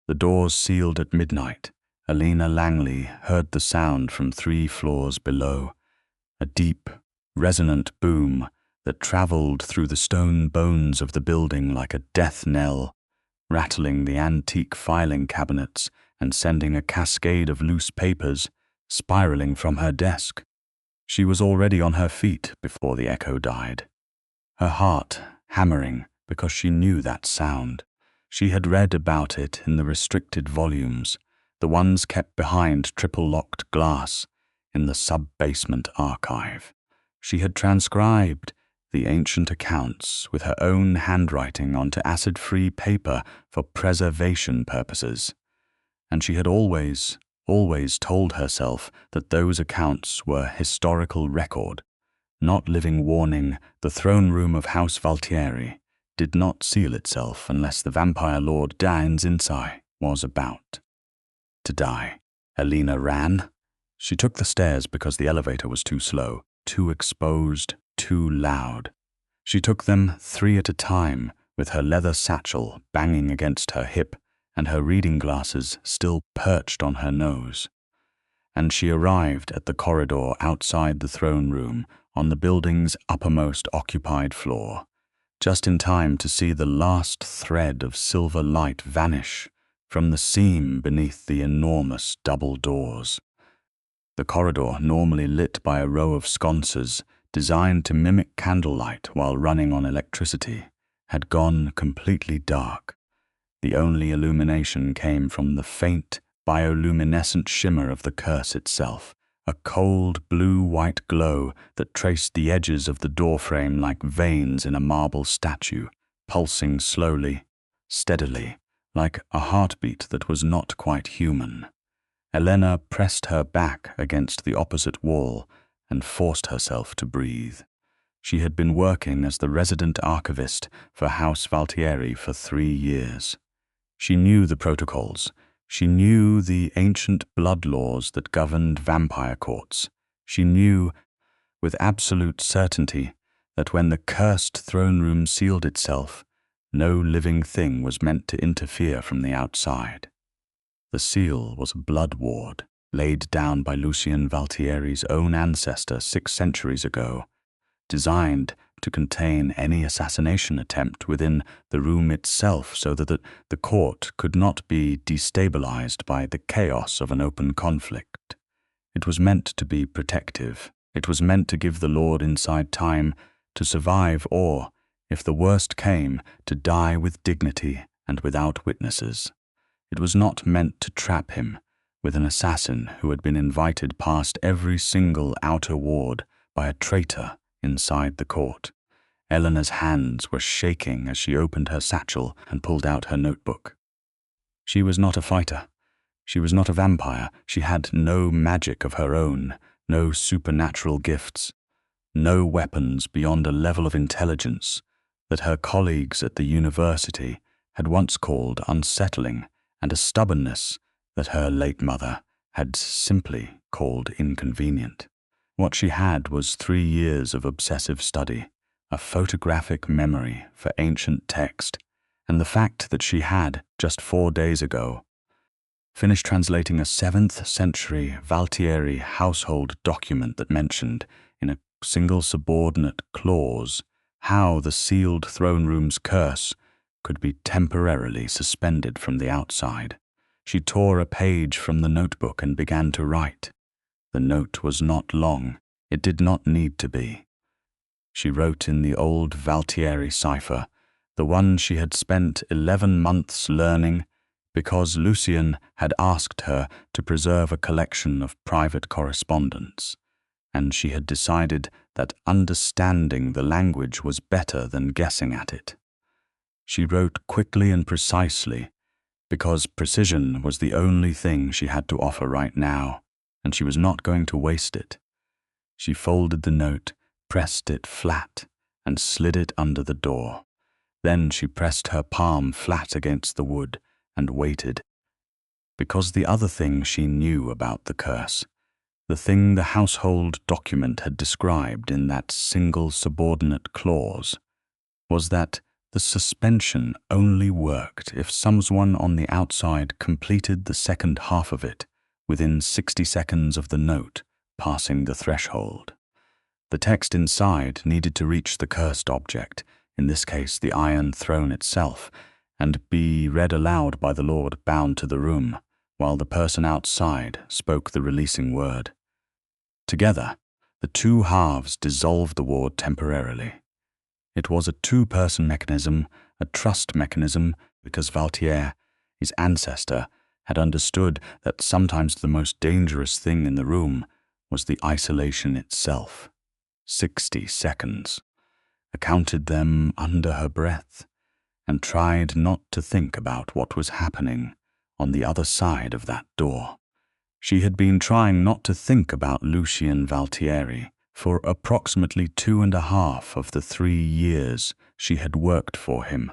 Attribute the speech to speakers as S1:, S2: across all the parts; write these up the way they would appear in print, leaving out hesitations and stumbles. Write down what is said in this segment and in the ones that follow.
S1: The doors sealed at midnight. Elena Langley heard the sound from 3 floors below, a deep, resonant boom that traveled through the stone bones of the building like a death knell, rattling the antique filing cabinets and sending a cascade of loose papers spiraling from her desk. She was already on her feet before the echo died, her heart hammering because she knew that sound. She had read about it in the restricted volumes, the ones kept behind triple-locked glass in the sub-basement archive. She had transcribed the ancient accounts with her own handwriting onto acid-free paper for preservation purposes, and she had always told herself that those accounts were historical record, not living warning. The throne room of House Valtieri did not seal itself unless the vampire lord Dain's Inside was about to die. Elena ran. She took the stairs because the elevator was too slow, too exposed, too loud. She took them 3 at a time, with her leather satchel banging against her hip and her reading glasses still perched on her nose. And she arrived at the corridor outside the throne room on the building's uppermost occupied floor, just in time to see the last thread of silver light vanish from the seam beneath the enormous double doors. The corridor, normally lit by a row of sconces designed to mimic candlelight while running on electricity, had gone completely dark. The only illumination came from the faint, bioluminescent shimmer of the curse itself, a cold blue-white glow that traced the edges of the doorframe like veins in a marble statue, pulsing slowly, steadily, like a heartbeat that was not quite human. Elena pressed her back against the opposite wall and forced herself to breathe. She had been working as the resident archivist for House Valtieri for 3 years. She knew the protocols. She knew the ancient blood laws that governed vampire courts. She knew, with absolute certainty, that when the cursed throne room sealed itself, no living thing was meant to interfere from the outside. The seal was a blood ward, laid down by Lucian Valtieri's own ancestor 6 centuries ago, designed to contain any assassination attempt within the room itself so that the court could not be destabilized by the chaos of an open conflict. It was meant to be protective. It was meant to give the Lord Inside time to survive or, if the worst came, to die with dignity and without witnesses. It was not meant to trap him with an assassin who had been invited past every single outer ward by a traitor inside the court. Elena's hands were shaking as she opened her satchel and pulled out her notebook. She was not a fighter. She was not a vampire. She had no magic of her own, no supernatural gifts, no weapons beyond a level of intelligence that her colleagues at the university had once called unsettling, and a stubbornness that her late mother had simply called inconvenient. What she had was 3 years of obsessive study, a photographic memory for ancient text, and the fact that she had, just 4 days ago, finished translating a 7th century Valtieri household document that mentioned, in a single subordinate clause, how the sealed throne room's curse could be temporarily suspended from the outside. She tore a page from the notebook and began to write. The note was not long. It did not need to be. She wrote in the old Valtieri cipher, the one she had spent 11 months learning because Lucian had asked her to preserve a collection of private correspondence, and she had decided that understanding the language was better than guessing at it. She wrote quickly and precisely because precision was the only thing she had to offer right now, and she was not going to waste it. She folded the note, pressed it flat, and slid it under the door. Then she pressed her palm flat against the wood and waited. Because the other thing she knew about the curse, the thing the household document had described in that single subordinate clause, was that The suspension only worked if someone on the outside completed the second half of it within 60 seconds of the note passing the threshold. The text inside needed to reach the cursed object, in this case the Iron Throne itself, and be read aloud by the Lord bound to the room, while the person outside spoke the releasing word. Together, the two halves dissolved the ward temporarily. It was a two-person mechanism, a trust mechanism, because Valtieri, his ancestor, had understood that sometimes the most dangerous thing in the room was the isolation itself. 60 seconds. Counted them under her breath, and tried not to think about what was happening on the other side of that door. She had been trying not to think about Lucian Valtieri for approximately 2.5 of the 3 years she had worked for him,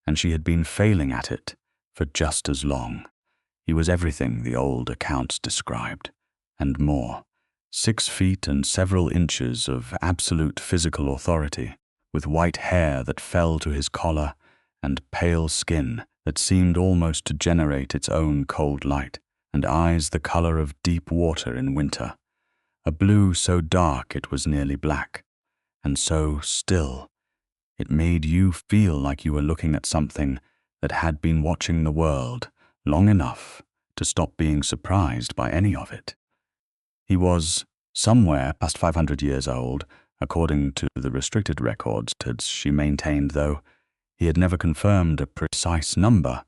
S1: and she had been failing at it for just as long. He was everything the old accounts described, and more. 6 feet and several inches of absolute physical authority, with white hair that fell to his collar and pale skin that seemed almost to generate its own cold light, and eyes the color of deep water in winter, a blue so dark it was nearly black, and so still. It made you feel like you were looking at something that had been watching the world long enough to stop being surprised by any of it. He was somewhere past 500 years old, according to the restricted records she maintained, though he had never confirmed a precise number,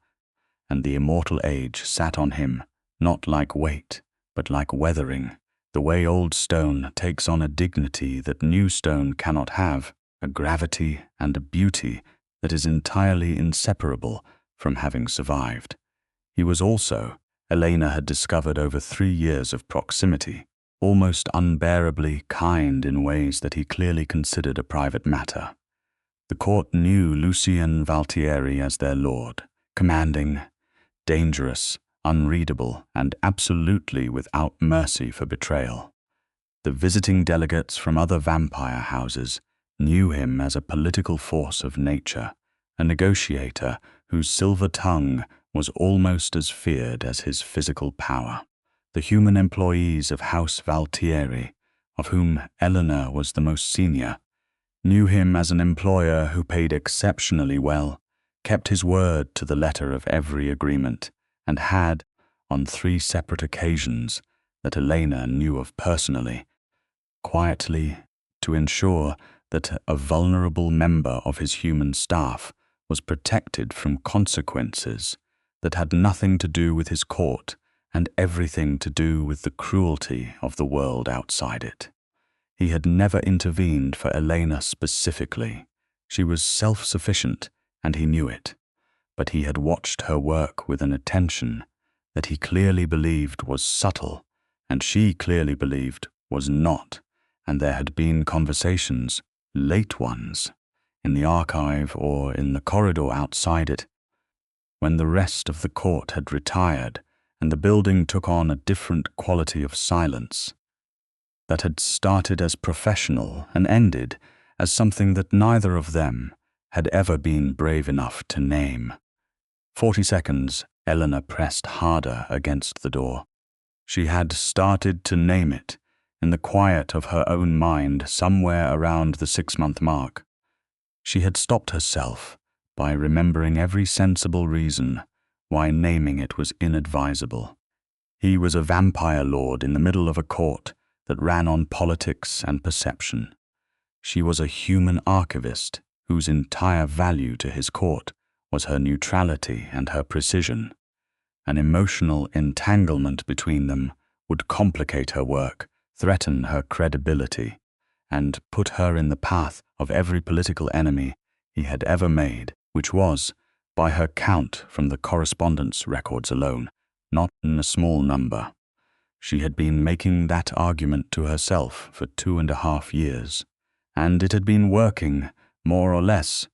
S1: and the immortal age sat on him, not like weight, but like weathering, the way old stone takes on a dignity that new stone cannot have, a gravity and a beauty that is entirely inseparable from having survived. He was also, Elena had discovered over 3 years of proximity, almost unbearably kind in ways that he clearly considered a private matter. The court knew Lucian Valtieri as their lord, commanding, dangerous, unreadable, and absolutely without mercy for betrayal. The visiting delegates from other vampire houses knew him as a political force of nature, a negotiator whose silver tongue was almost as feared as his physical power. The human employees of House Valtieri, of whom Elena was the most senior, knew him as an employer who paid exceptionally well, kept his word to the letter of every agreement, and had, on 3 separate occasions that Elena knew of personally, quietly to ensure that a vulnerable member of his human staff was protected from consequences that had nothing to do with his court and everything to do with the cruelty of the world outside it. He had never intervened for Elena specifically. She was self-sufficient, and he knew it. But he had watched her work with an attention that he clearly believed was subtle, and she clearly believed was not, and there had been conversations, late ones, in the archive or in the corridor outside it, when the rest of the court had retired and the building took on a different quality of silence, that had started as professional and ended as something that neither of them had ever been brave enough to name. 40 seconds, Elena pressed harder against the door. She had started to name it in the quiet of her own mind somewhere around the 6-month mark. She had stopped herself by remembering every sensible reason why naming it was inadvisable. He was a vampire lord in the middle of a court that ran on politics and perception. She was a human archivist whose entire value to his court was her neutrality and her precision. An emotional entanglement between them would complicate her work, threaten her credibility, and put her in the path of every political enemy he had ever made, which was, by her count from the correspondence records alone, not in a small number. She had been making that argument to herself for 2.5 years, and it had been working, more or less,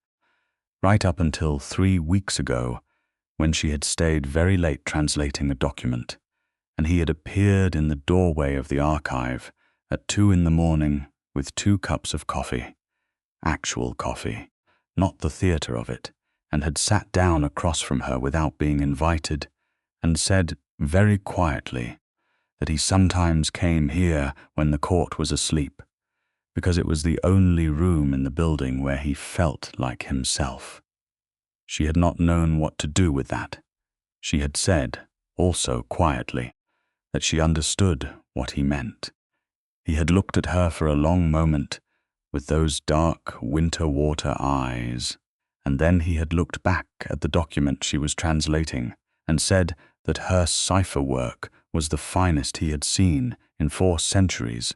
S1: right up until 3 weeks ago, when she had stayed very late translating a document, and he had appeared in the doorway of the archive at 2 in the morning with 2 cups of coffee. Actual coffee, not the theatre of it, and had sat down across from her without being invited, and said very quietly that he sometimes came here when the court was asleep, because it was the only room in the building where he felt like himself. She had not known what to do with that. She had said, also quietly, that she understood what he meant. He had looked at her for a long moment with those dark winter water eyes, and then he had looked back at the document she was translating and said that her cipher work was the finest he had seen in 4 centuries,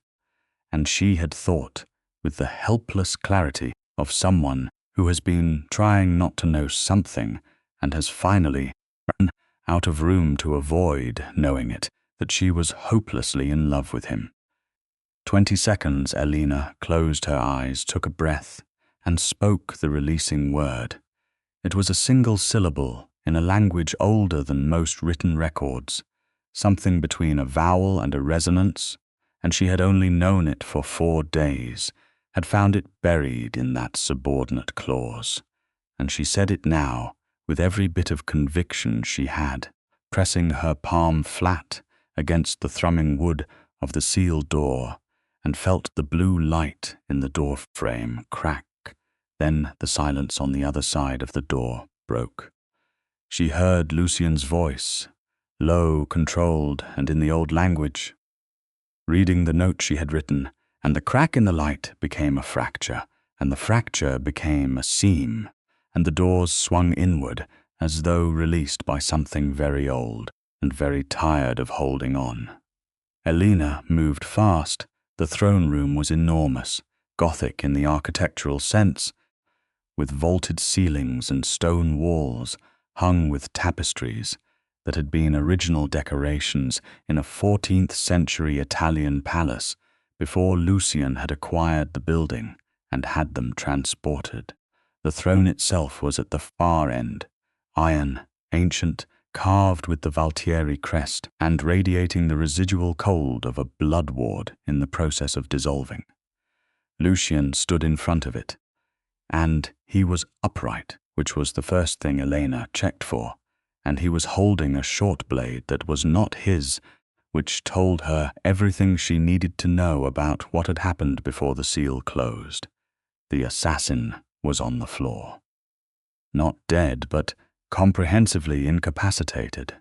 S1: and she had thought, with the helpless clarity of someone who has been trying not to know something and has finally run out of room to avoid knowing it, that she was hopelessly in love with him. 20 seconds Elena closed her eyes, took a breath, and spoke the releasing word. It was a single syllable in a language older than most written records, something between a vowel and a resonance, and she had only known it for 4 days, had found it buried in that subordinate clause, and she said it now with every bit of conviction she had, pressing her palm flat against the thrumming wood of the sealed door, and felt the blue light in the door frame crack. Then the silence on the other side of the door broke. She heard Lucian's voice, low, controlled, and in the old language, reading the note she had written, and the crack in the light became a fracture, and the fracture became a seam, and the doors swung inward as though released by something very old and very tired of holding on. Elena moved fast. The throne room was enormous, Gothic in the architectural sense, with vaulted ceilings and stone walls hung with tapestries that had been original decorations in a 14th century Italian palace before Lucian had acquired the building and had them transported. The throne itself was at the far end, iron, ancient, carved with the Valtieri crest and radiating the residual cold of a blood ward in the process of dissolving. Lucian stood in front of it, and he was upright, which was the first thing Elena checked for, and he was holding a short blade that was not his, which told her everything she needed to know about what had happened before the seal closed. The assassin was on the floor. Not dead, but comprehensively incapacitated,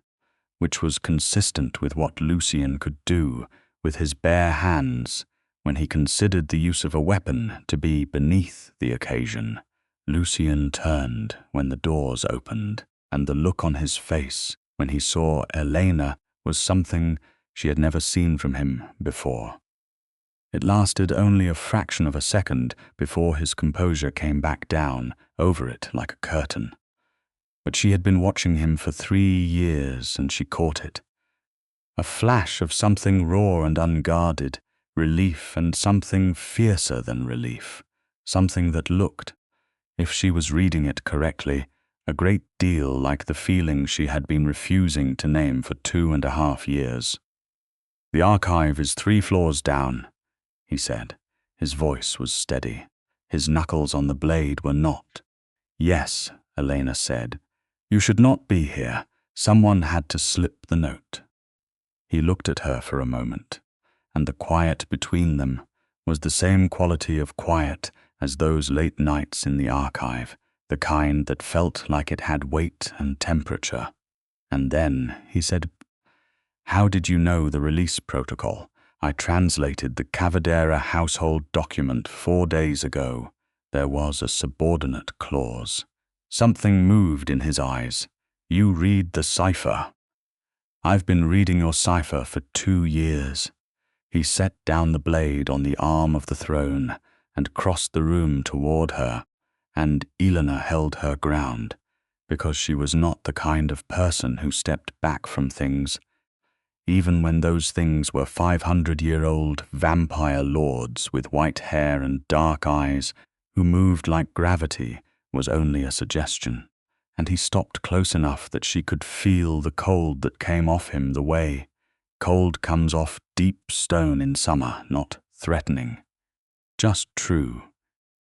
S1: which was consistent with what Lucian could do with his bare hands when he considered the use of a weapon to be beneath the occasion. Lucian turned when the doors opened, and the look on his face when he saw Elena was something she had never seen from him before. It lasted only a fraction of a second before his composure came back down over it like a curtain. But she had been watching him for 3 years, and she caught it. A flash of something raw and unguarded, relief, and something fiercer than relief, something that looked, if she was reading it correctly, a great deal like the feeling she had been refusing to name for 2.5 years. "The archive is 3 floors down," he said. His voice was steady. His knuckles on the blade were not. "Yes," Elena said. "You should not be here. Someone had to slip the note." He looked at her for a moment, and the quiet between them was the same quality of quiet as those late nights in the archive, the kind that felt like it had weight and temperature. And then he said, "How did you know the release protocol? I translated the Cavadera household document 4 days ago. There was a subordinate clause." Something moved in his eyes. "You read the cipher." "I've been reading your cipher for 2 years. He set down the blade on the arm of the throne and crossed the room toward her, and Elena held her ground, because she was not the kind of person who stepped back from things, even when those things were 500-year-old vampire lords with white hair and dark eyes who moved like gravity was only a suggestion, and he stopped close enough that she could feel the cold that came off him the way cold comes off deep stone in summer, not threatening. Just true,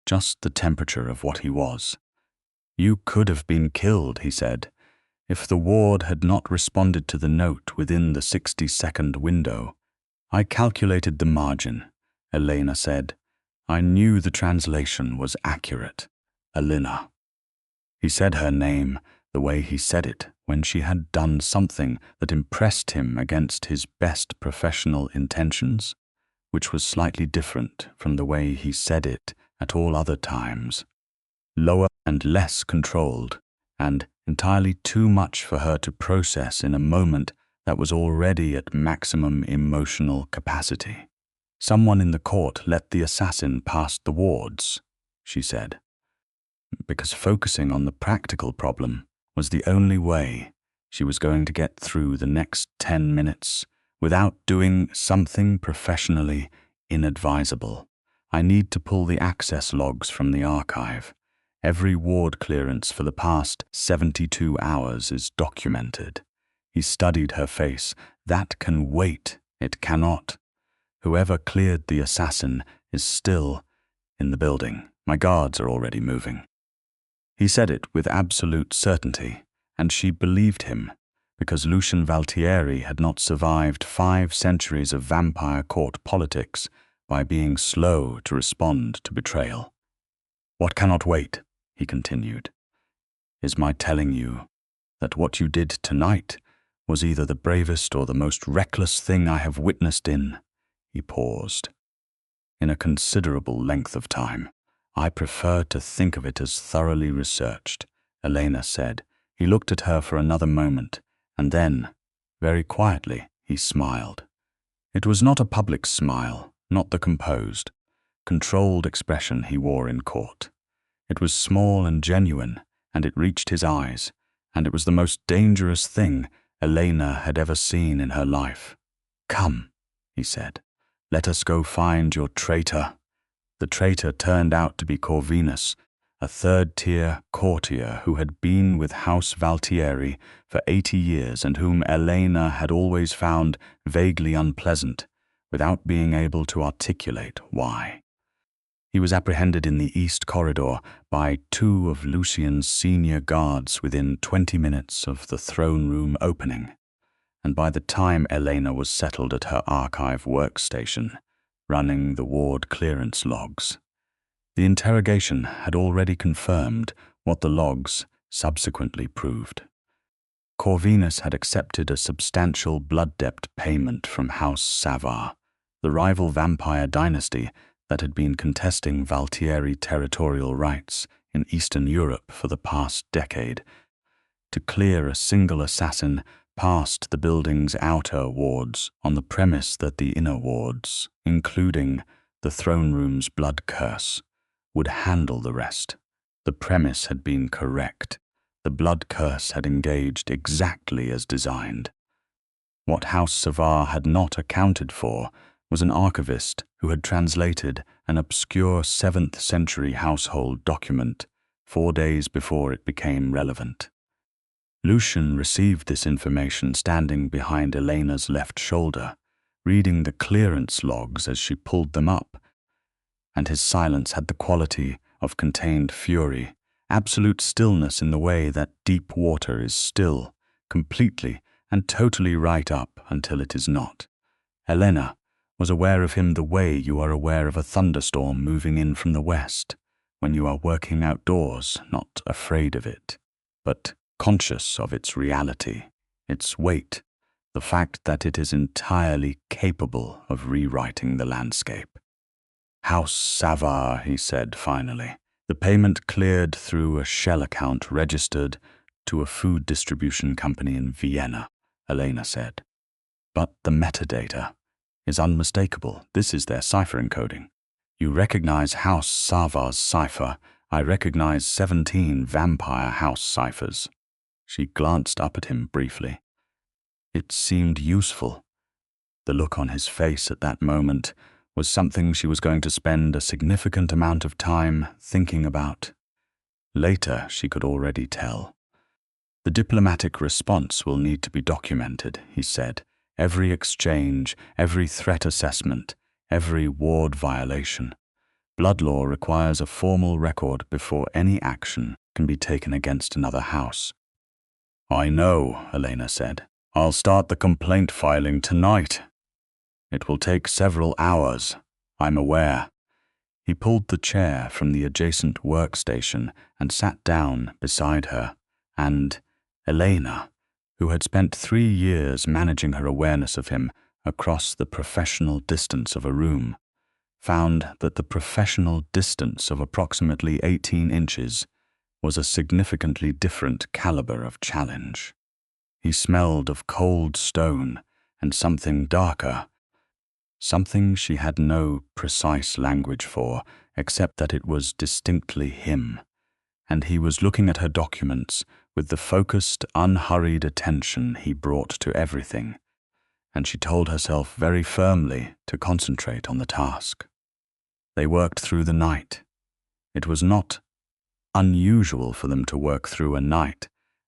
S1: just the temperature of what he was. "You could have been killed," he said, "if the ward had not responded to the note within the 60-second window." "I calculated the margin," Elena said. "I knew the translation was accurate. Elena." He said her name the way he said it when she had done something that impressed him against his best professional intentions, which was slightly different from the way he said it at all other times. Lower and less controlled, and entirely too much for her to process in a moment that was already at maximum emotional capacity. "Someone in the court let the assassin past the wards," she said, because focusing on the practical problem was the only way she was going to get through the next 10 minutes without doing something professionally inadvisable. "I need to pull the access logs from the archive. Every ward clearance for the past 72 hours is documented." He studied her face. "That can wait. It cannot. Whoever cleared the assassin is still in the building. My guards are already moving." He said it with absolute certainty, and she believed him, because Lucian Valtieri had not survived 5 centuries of vampire court politics by being slow to respond to betrayal. "What cannot wait," he continued, "is my telling you that what you did tonight was either the bravest or the most reckless thing I have witnessed in," he paused, "in a considerable length of time. I prefer to think of it as thoroughly researched," Elena said. He looked at her for another moment, and then, very quietly, he smiled. It was not a public smile, not the composed, controlled expression he wore in court. It was small and genuine, and it reached his eyes, and it was the most dangerous thing Elena had ever seen in her life. "Come," he said, "let us go find your traitor." The traitor turned out to be Corvinus, a third-tier courtier who had been with House Valtieri for 80 years and whom Elena had always found vaguely unpleasant, without being able to articulate why. He was apprehended in the East Corridor by 2 of Lucian's senior guards within 20 minutes of the throne room opening, and by the time Elena was settled at her archive workstation, running the ward clearance logs, the interrogation had already confirmed what the logs subsequently proved. Corvinus had accepted a substantial blood debt payment from House Savar, the rival vampire dynasty that had been contesting Valtieri territorial rights in Eastern Europe for the past decade, to clear a single assassin past the building's outer wards on the premise that the inner wards, including the throne room's blood curse, would handle the rest. The premise had been correct. The blood curse had engaged exactly as designed. What House Savar had not accounted for was an archivist who had translated an obscure 7th century household document 4 days before it became relevant. Lucian received this information standing behind Elena's left shoulder, reading the clearance logs as she pulled them up, and his silence had the quality of contained fury, absolute stillness in the way that deep water is still, completely and totally right up until it is not. Elena was aware of him the way you are aware of a thunderstorm moving in from the west, when you are working outdoors, not afraid of it, but conscious of its reality, its weight, the fact that it is entirely capable of rewriting the landscape. "House Savar," he said finally. "The payment cleared through a shell account registered to a food distribution company in Vienna," Elena said. "But the metadata is unmistakable. This is their cipher encoding. You recognize House Savar's cipher. I recognize 17 vampire house ciphers." She glanced up at him briefly. It seemed useful. The look on his face at that moment was something she was going to spend a significant amount of time thinking about. Later, she could already tell. "The diplomatic response will need to be documented," he said. "Every exchange, every threat assessment, every ward violation. Blood law requires a formal record before any action can be taken against another house. I know, Elena said. I'll start the complaint filing tonight. It will take several hours, I'm aware. He pulled the chair from the adjacent workstation and sat down beside her, and Elena, who had spent 3 years managing her awareness of him across the professional distance of a room, found that the professional distance of approximately 18 inches was a significantly different caliber of challenge. He smelled of cold stone and something darker, something she had no precise language for, except that it was distinctly him, and he was looking at her documents with the focused, unhurried attention he brought to everything, and she told herself very firmly to concentrate on the task. They worked through the night. It was not unusual for them to work through a night.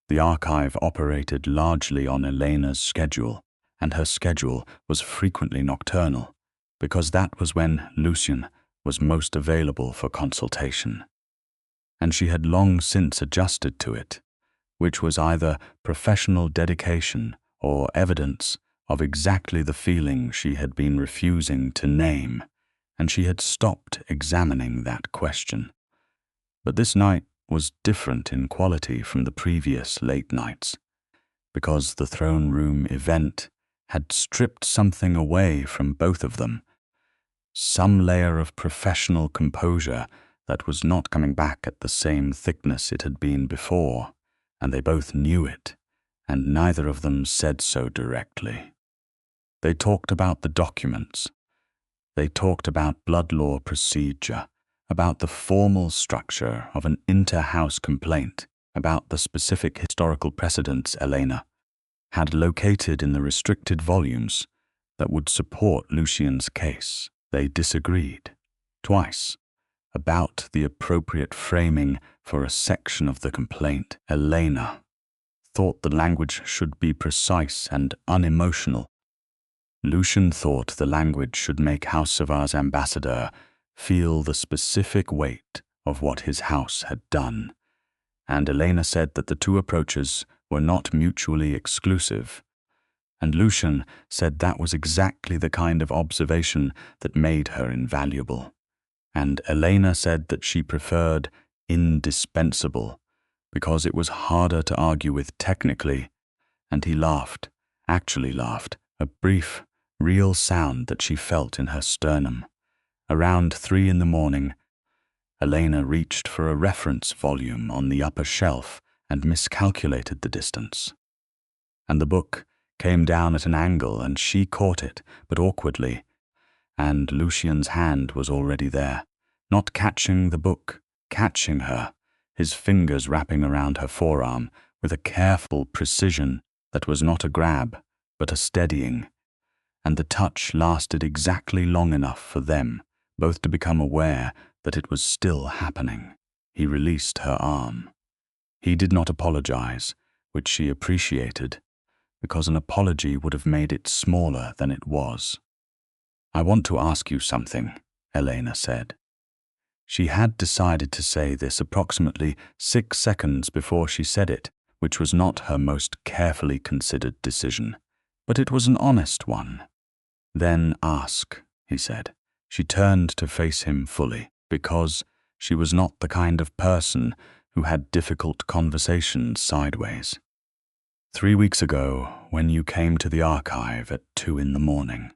S1: The archive operated largely on Elena's schedule, and her schedule was frequently nocturnal, because that was when Lucian was most available for consultation. And she had long since adjusted to it, which was either professional dedication or evidence of exactly the feeling she had been refusing to name, and she had stopped examining that question. But this night was different in quality from the previous late nights, because the throne room event had stripped something away from both of them, some layer of professional composure that was not coming back at the same thickness it had been before, and they both knew it, and neither of them said so directly. They talked about the documents. They talked about blood law procedure, about the formal structure of an inter-house complaint, about the specific historical precedents Elena had located in the restricted volumes that would support Lucian's case. They disagreed, twice, about the appropriate framing for a section of the complaint. Elena thought the language should be precise and unemotional. Lucian thought the language should make House Savar's ambassador feel the specific weight of what his house had done, and Elena said that the two approaches were not mutually exclusive, and Lucian said that was exactly the kind of observation that made her invaluable, and Elena said that she preferred indispensable because it was harder to argue with technically, and he laughed, actually laughed, a brief, real sound that she felt in her sternum. Around 3 a.m, Elena reached for a reference volume on the upper shelf and miscalculated the distance. And the book came down at an angle and she caught it, but awkwardly, and Lucian's hand was already there, not catching the book, catching her, his fingers wrapping around her forearm with a careful precision that was not a grab, but a steadying, and the touch lasted exactly long enough for them both to become aware that it was still happening. He released her arm. He did not apologize, which she appreciated, because an apology would have made it smaller than it was. I want to ask you something, Elena said. She had decided to say this approximately 6 seconds before she said it, which was not her most carefully considered decision, but it was an honest one. Then ask, he said. She turned to face him fully, because she was not the kind of person who had difficult conversations sideways. 3 weeks ago, when you came to the archive at 2 a.m,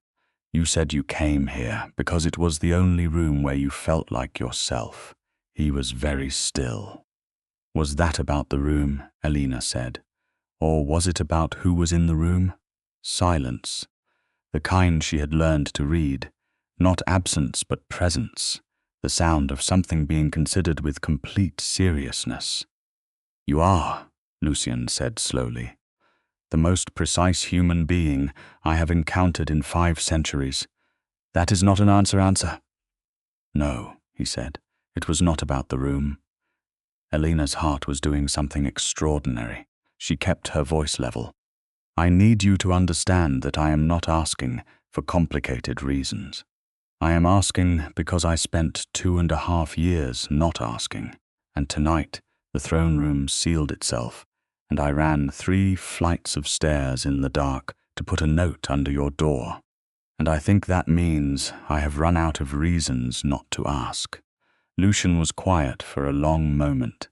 S1: you said you came here because it was the only room where you felt like yourself. He was very still. Was that about the room, Elena said, or was it about who was in the room? Silence, the kind she had learned to read, not absence but presence, the sound of something being considered with complete seriousness. You are, Lucian said slowly, the most precise human being I have encountered in 5 centuries. That is not an answer. No, he said, it was not about the room. Elena's heart was doing something extraordinary. She kept her voice level. I need you to understand that I am not asking for complicated reasons. I am asking because I spent 2.5 years not asking, and tonight The throne room sealed itself, and I ran 3 flights of stairs in the dark to put a note under your door. And I think that means I have run out of reasons not to ask." Lucian was quiet for a long moment.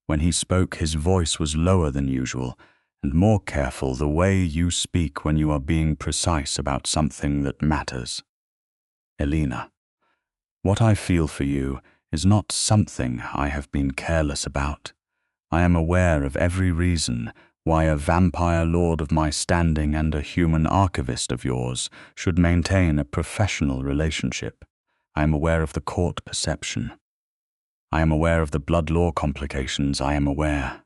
S1: When he spoke, his voice was lower than usual, and more careful, the way you speak when you are being precise about something that matters. "Elena, what I feel for you is not something I have been careless about. I am aware of every reason why a vampire lord of my standing and a human archivist of yours should maintain a professional relationship. I am aware of the court perception. I am aware of the blood law complications. I am aware,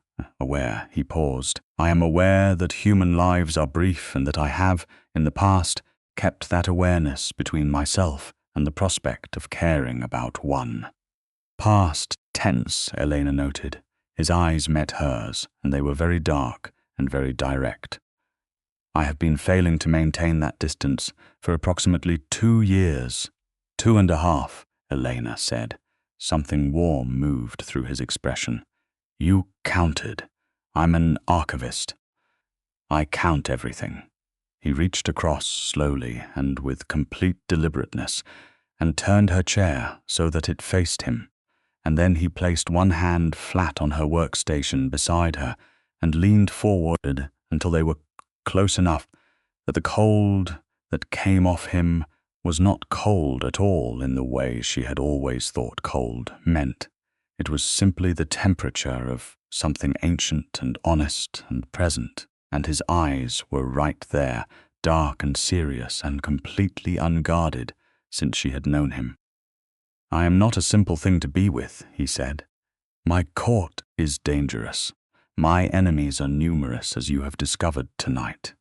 S1: he paused. I am aware that human lives are brief and that I have, in the past, kept that awareness between myself and the prospect of caring about one." "Past tense," Elena noted. His eyes met hers, and they were very dark and very direct. "I have been failing to maintain that distance for approximately 2 years. 2.5, Elena said. Something warm moved through his expression. "You counted. I'm an archivist. I count everything." He reached across slowly and with complete deliberateness and turned her chair so that it faced him. And then he placed one hand flat on her workstation beside her and leaned forward until they were close enough that the cold that came off him was not cold at all in the way she had always thought cold meant. It was simply the temperature of something ancient and honest and present, and his eyes were right there, dark and serious and completely unguarded since she had known him. "I am not a simple thing to be with," he said. "My court is dangerous. My enemies are numerous, as you have discovered tonight.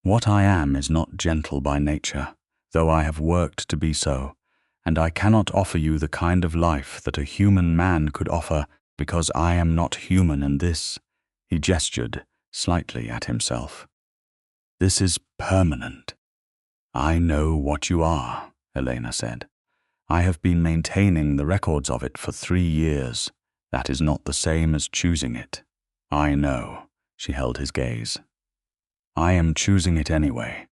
S1: What I am is not gentle by nature, though I have worked to be so, and I cannot offer you the kind of life that a human man could offer because I am not human, and this," he gestured slightly at himself, "this is permanent." "I know what you are," Elena said. "I have been maintaining the records of it for 3 years. That is not the same as choosing it." "I know," she held his gaze. "I am choosing it anyway."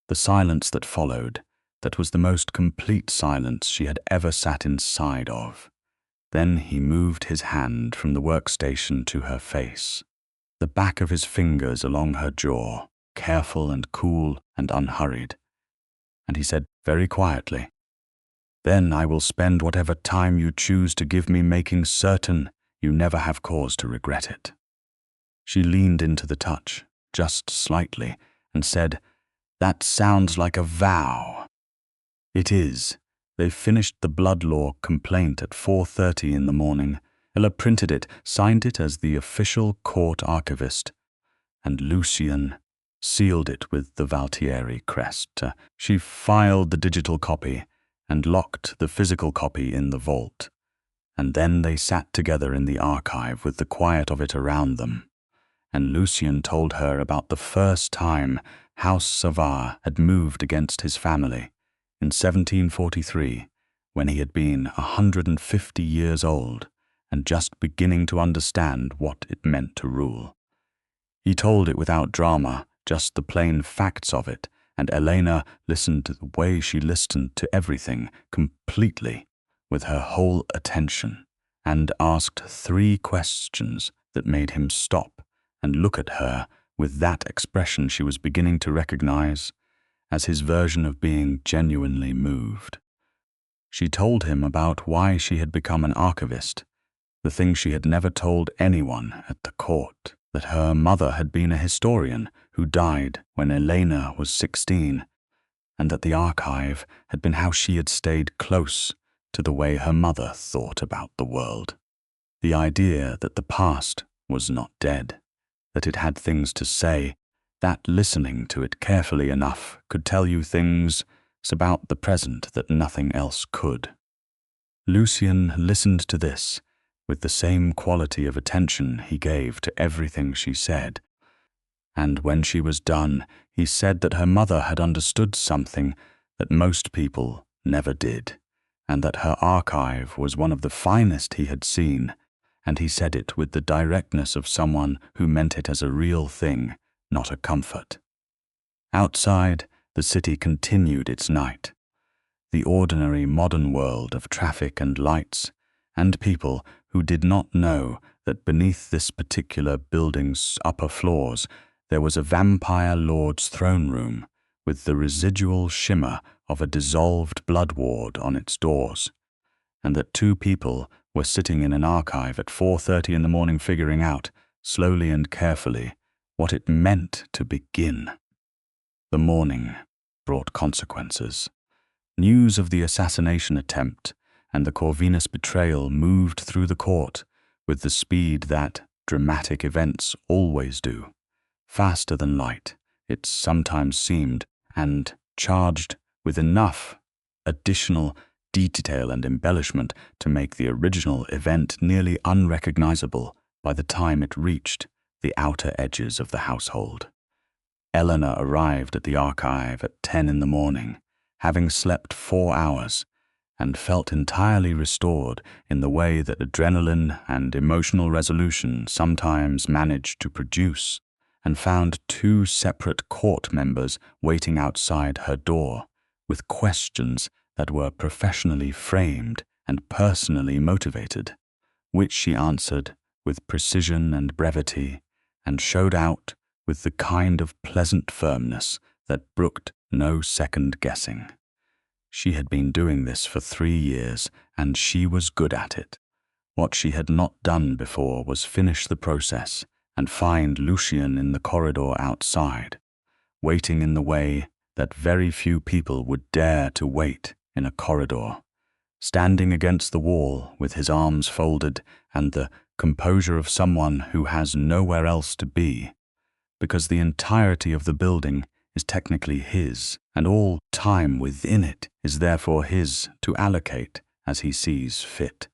S1: The silence that followed, that was the most complete silence she had ever sat inside of. Then he moved his hand from the workstation to her face, the back of his fingers along her jaw, careful and cool and unhurried. And he said very quietly, "Then I will spend whatever time you choose to give me making certain you never have cause to regret it." She leaned into the touch, just slightly, and said, "That sounds like a vow." "It is. They finished the blood law complaint at 4:30 in the morning. Ella printed it, signed it as the official court archivist, and Lucian sealed it with the Valtieri crest. She filed the digital copy and locked the physical copy in the vault. And then they sat together in the archive with the quiet of it around them. And Lucian told her about the first time House Savard had moved against his family in 1743, when he had been 150 years old and just beginning to understand what it meant to rule. He told it without drama, just the plain facts of it, and Elena listened to the way she listened to everything completely, with her whole attention, and asked 3 questions that made him stop and look at her with that expression she was beginning to recognize as his version of being genuinely moved. She told him about why she had become an archivist, the thing she had never told anyone at the court, that her mother had been a historian who died when Elena was 16, and that the archive had been how she had stayed close to the way her mother thought about the world. The idea that the past was not dead, that it had things to say, that listening to it carefully enough could tell you things about the present that nothing else could. Lucian listened to this with the same quality of attention he gave to everything she said, and when she was done, he said that her mother had understood something that most people never did, and that her archive was one of the finest he had seen, and he said it with the directness of someone who meant it as a real thing, not a comfort. Outside, the city continued its night. The ordinary modern world of traffic and lights, and people who did not know that beneath this particular building's upper floors there was a vampire lord's throne room with the residual shimmer of a dissolved blood ward on its doors, and that two people were sitting in an archive at 4:30 in the morning figuring out, slowly and carefully, what it meant to begin. The morning brought consequences. News of the assassination attempt and the Corvinus betrayal moved through the court with the speed that dramatic events always do. Faster than light, it sometimes seemed, and charged with enough additional detail and embellishment to make the original event nearly unrecognizable by the time it reached the outer edges of the household. Elena arrived at the archive at 10 in the morning, having slept 4 hours, and felt entirely restored in the way that adrenaline and emotional resolution sometimes manage to produce, and found 2 separate court members waiting outside her door with questions that were professionally framed and personally motivated, which she answered with precision and brevity, and showed out with the kind of pleasant firmness that brooked no second guessing. She had been doing this for 3 years, and she was good at it. What she had not done before was finish the process and find Lucian in the corridor outside, waiting in the way that very few people would dare to wait in a corridor, standing against the wall with his arms folded and the composure of someone who has nowhere else to be, because the entirety of the building is technically his, and all time within it is therefore his to allocate as he sees fit.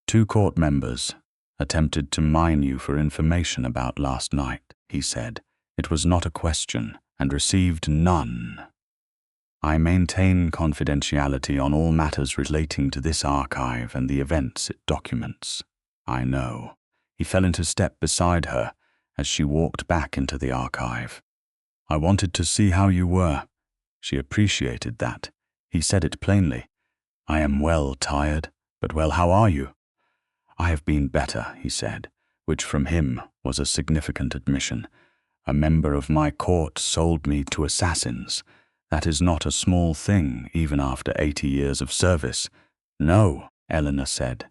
S1: 2 court members attempted to mine you for information about last night, he said. It was not a question, and received none. I maintain confidentiality on all matters relating to this archive and the events it documents. I know. He fell into step beside her as she walked back into the archive. I wanted to see how you were. She appreciated that. He said it plainly. I am well tired, but well, how are you? I have been better, he said, which from him was a significant admission. A member of my court sold me to assassins. That is not a small thing, even after 80 years of service. No, Elena said.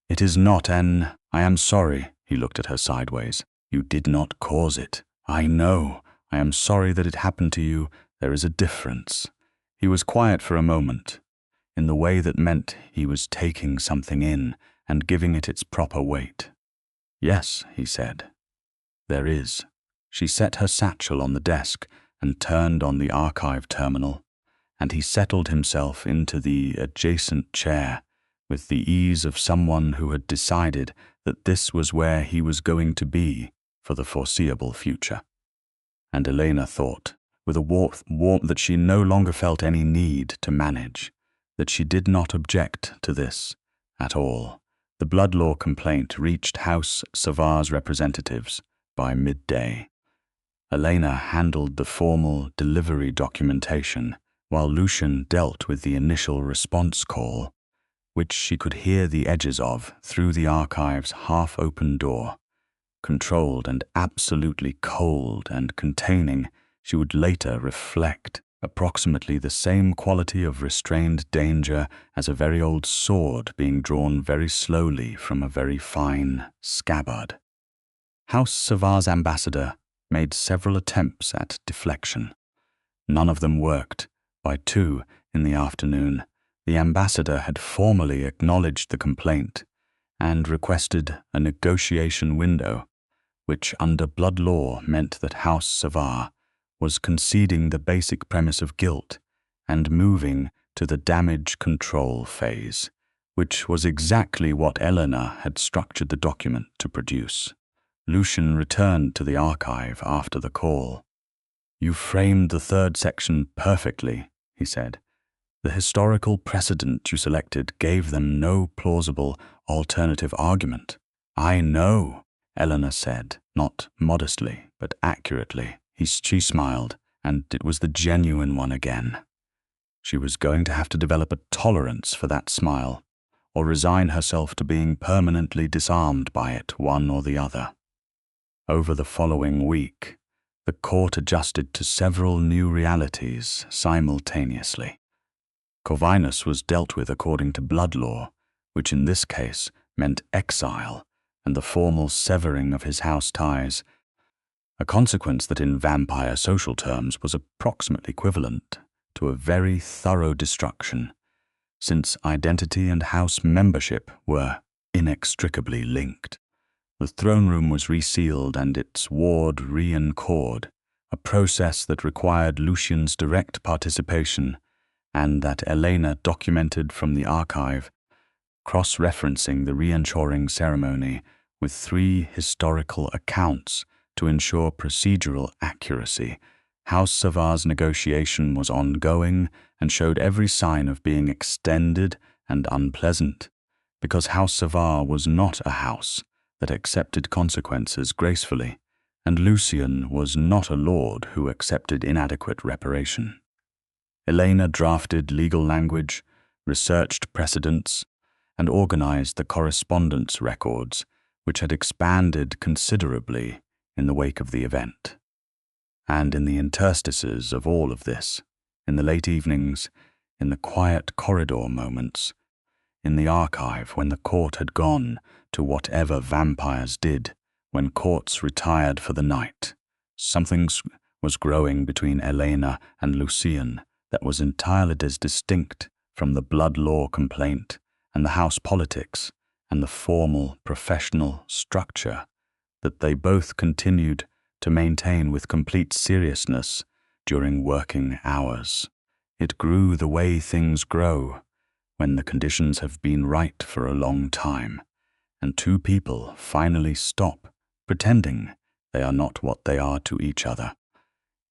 S1: It is not I am sorry, he looked at her sideways. You did not cause it. I know. I am sorry that it happened to you. There is a difference. He was quiet for a moment, in the way that meant he was taking something in and giving it its proper weight. Yes, he said. There is. She set her satchel on the desk and turned on the archive terminal, and he settled himself into the adjacent chair with the ease of someone who had decided that this was where he was going to be for the foreseeable future. And Elena thought, with a warmth that she no longer felt any need to manage, that she did not object to this at all. The blood law complaint reached House Savar's representatives by midday. Elena handled the formal delivery documentation, while Lucian dealt with the initial response call, which she could hear the edges of through the archive's half-open door. Controlled and absolutely cold and containing, she would later reflect approximately the same quality of restrained danger as a very old sword being drawn very slowly from a very fine scabbard. House Savar's ambassador made several attempts at deflection. None of them worked. By 2 in the afternoon, the ambassador had formally acknowledged the complaint and requested a negotiation window, which under blood law meant that House Savar was conceding the basic premise of guilt and moving to the damage control phase, which was exactly what Elena had structured the document to produce. Lucian returned to the archive after the call. You framed the 3rd section perfectly, he said. The historical precedent you selected gave them no plausible alternative argument. "I know," Elena said, not modestly, but accurately. She smiled, and it was the genuine one again. She was going to have to develop a tolerance for that smile, or resign herself to being permanently disarmed by it, one or the other. Over the following week, the court adjusted to several new realities simultaneously. Corvinus was dealt with according to blood law, which in this case meant exile and the formal severing of his house ties, a consequence that in vampire social terms was approximately equivalent to a very thorough destruction, since identity and house membership were inextricably linked. The throne room was resealed and its ward re-encored, a process that required Lucian's direct participation and that Elena documented from the archive, cross-referencing the re-ensuring ceremony with 3 historical accounts to ensure procedural accuracy. House Savar's negotiation was ongoing and showed every sign of being extended and unpleasant, because House Savar was not a house that accepted consequences gracefully, and Lucian was not a lord who accepted inadequate reparation. Elena drafted legal language, researched precedents, and organized the correspondence records, which had expanded considerably in the wake of the event. And in the interstices of all of this, in the late evenings, in the quiet corridor moments, in the archive when the court had gone to whatever vampires did, when courts retired for the night, something was growing between Elena and Lucian that was entirely as distinct from the blood law complaint and the house politics and the formal professional structure that they both continued to maintain with complete seriousness during working hours. It grew the way things grow when the conditions have been right for a long time, and 2 people finally stop pretending they are not what they are to each other.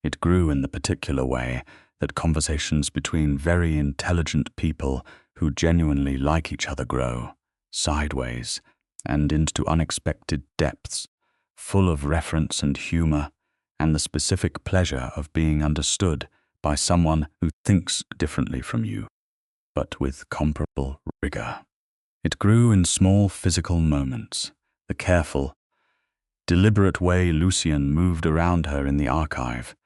S1: It grew in the particular way that conversations between very intelligent people who genuinely like each other grow, sideways, and into unexpected depths, full of reference and humor, and the specific pleasure of being understood by someone who thinks differently from you, but with comparable rigor. It grew in small physical moments, the careful, deliberate way Lucian moved around her in the archive,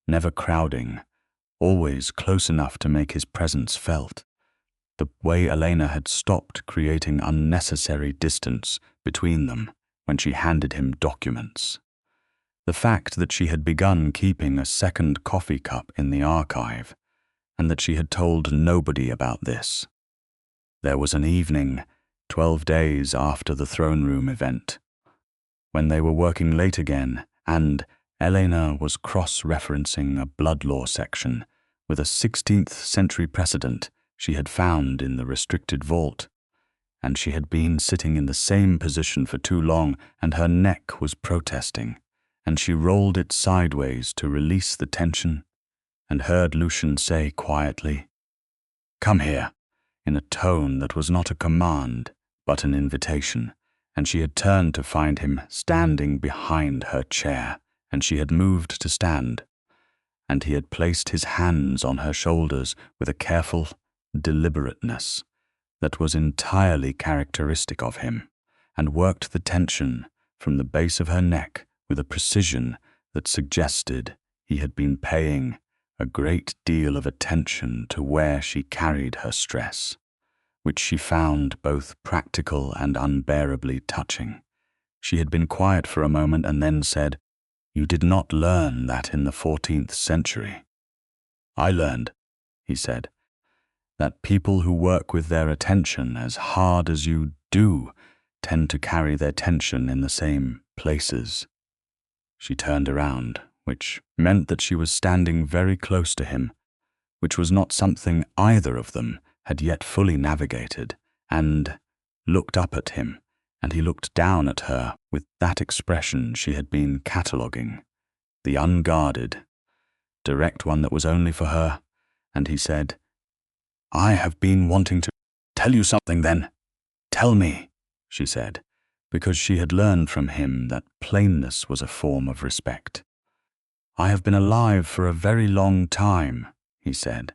S1: never crowding, always close enough to make his presence felt, the way Elena had stopped creating unnecessary distance between them when she handed him documents. The fact that she had begun keeping a second coffee cup in the archive, and that she had told nobody about this. There was an evening, 12 days after the throne room event, when they were working late again, and Elena was cross-referencing a blood law section with a 16th century precedent she had found in the restricted vault, and she had been sitting in the same position for too long, and her neck was protesting, and she rolled it sideways to release the tension, and heard Lucian say quietly, "Come here," in a tone that was not a command, but an invitation, and she had turned to find him standing behind her chair, and she had moved to stand, and he had placed his hands on her shoulders with a careful deliberateness that was entirely characteristic of him, and worked the tension from the base of her neck with a precision that suggested he had been paying a great deal of attention to where she carried her stress, which she found both practical and unbearably touching. She had been quiet for a moment and then said, "You did not learn that in the 14th century. I learned," he said, "that people who work with their attention as hard as you do tend to carry their tension in the same places." She turned around, which meant that she was standing very close to him, which was not something either of them had yet fully navigated, and looked up at him, and he looked down at her with that expression she had been cataloguing, the unguarded, direct one that was only for her, and he said, "I have been wanting to tell you something then." "Tell me," she said, because she had learned from him that plainness was a form of respect. "I have been alive for a very long time," he said,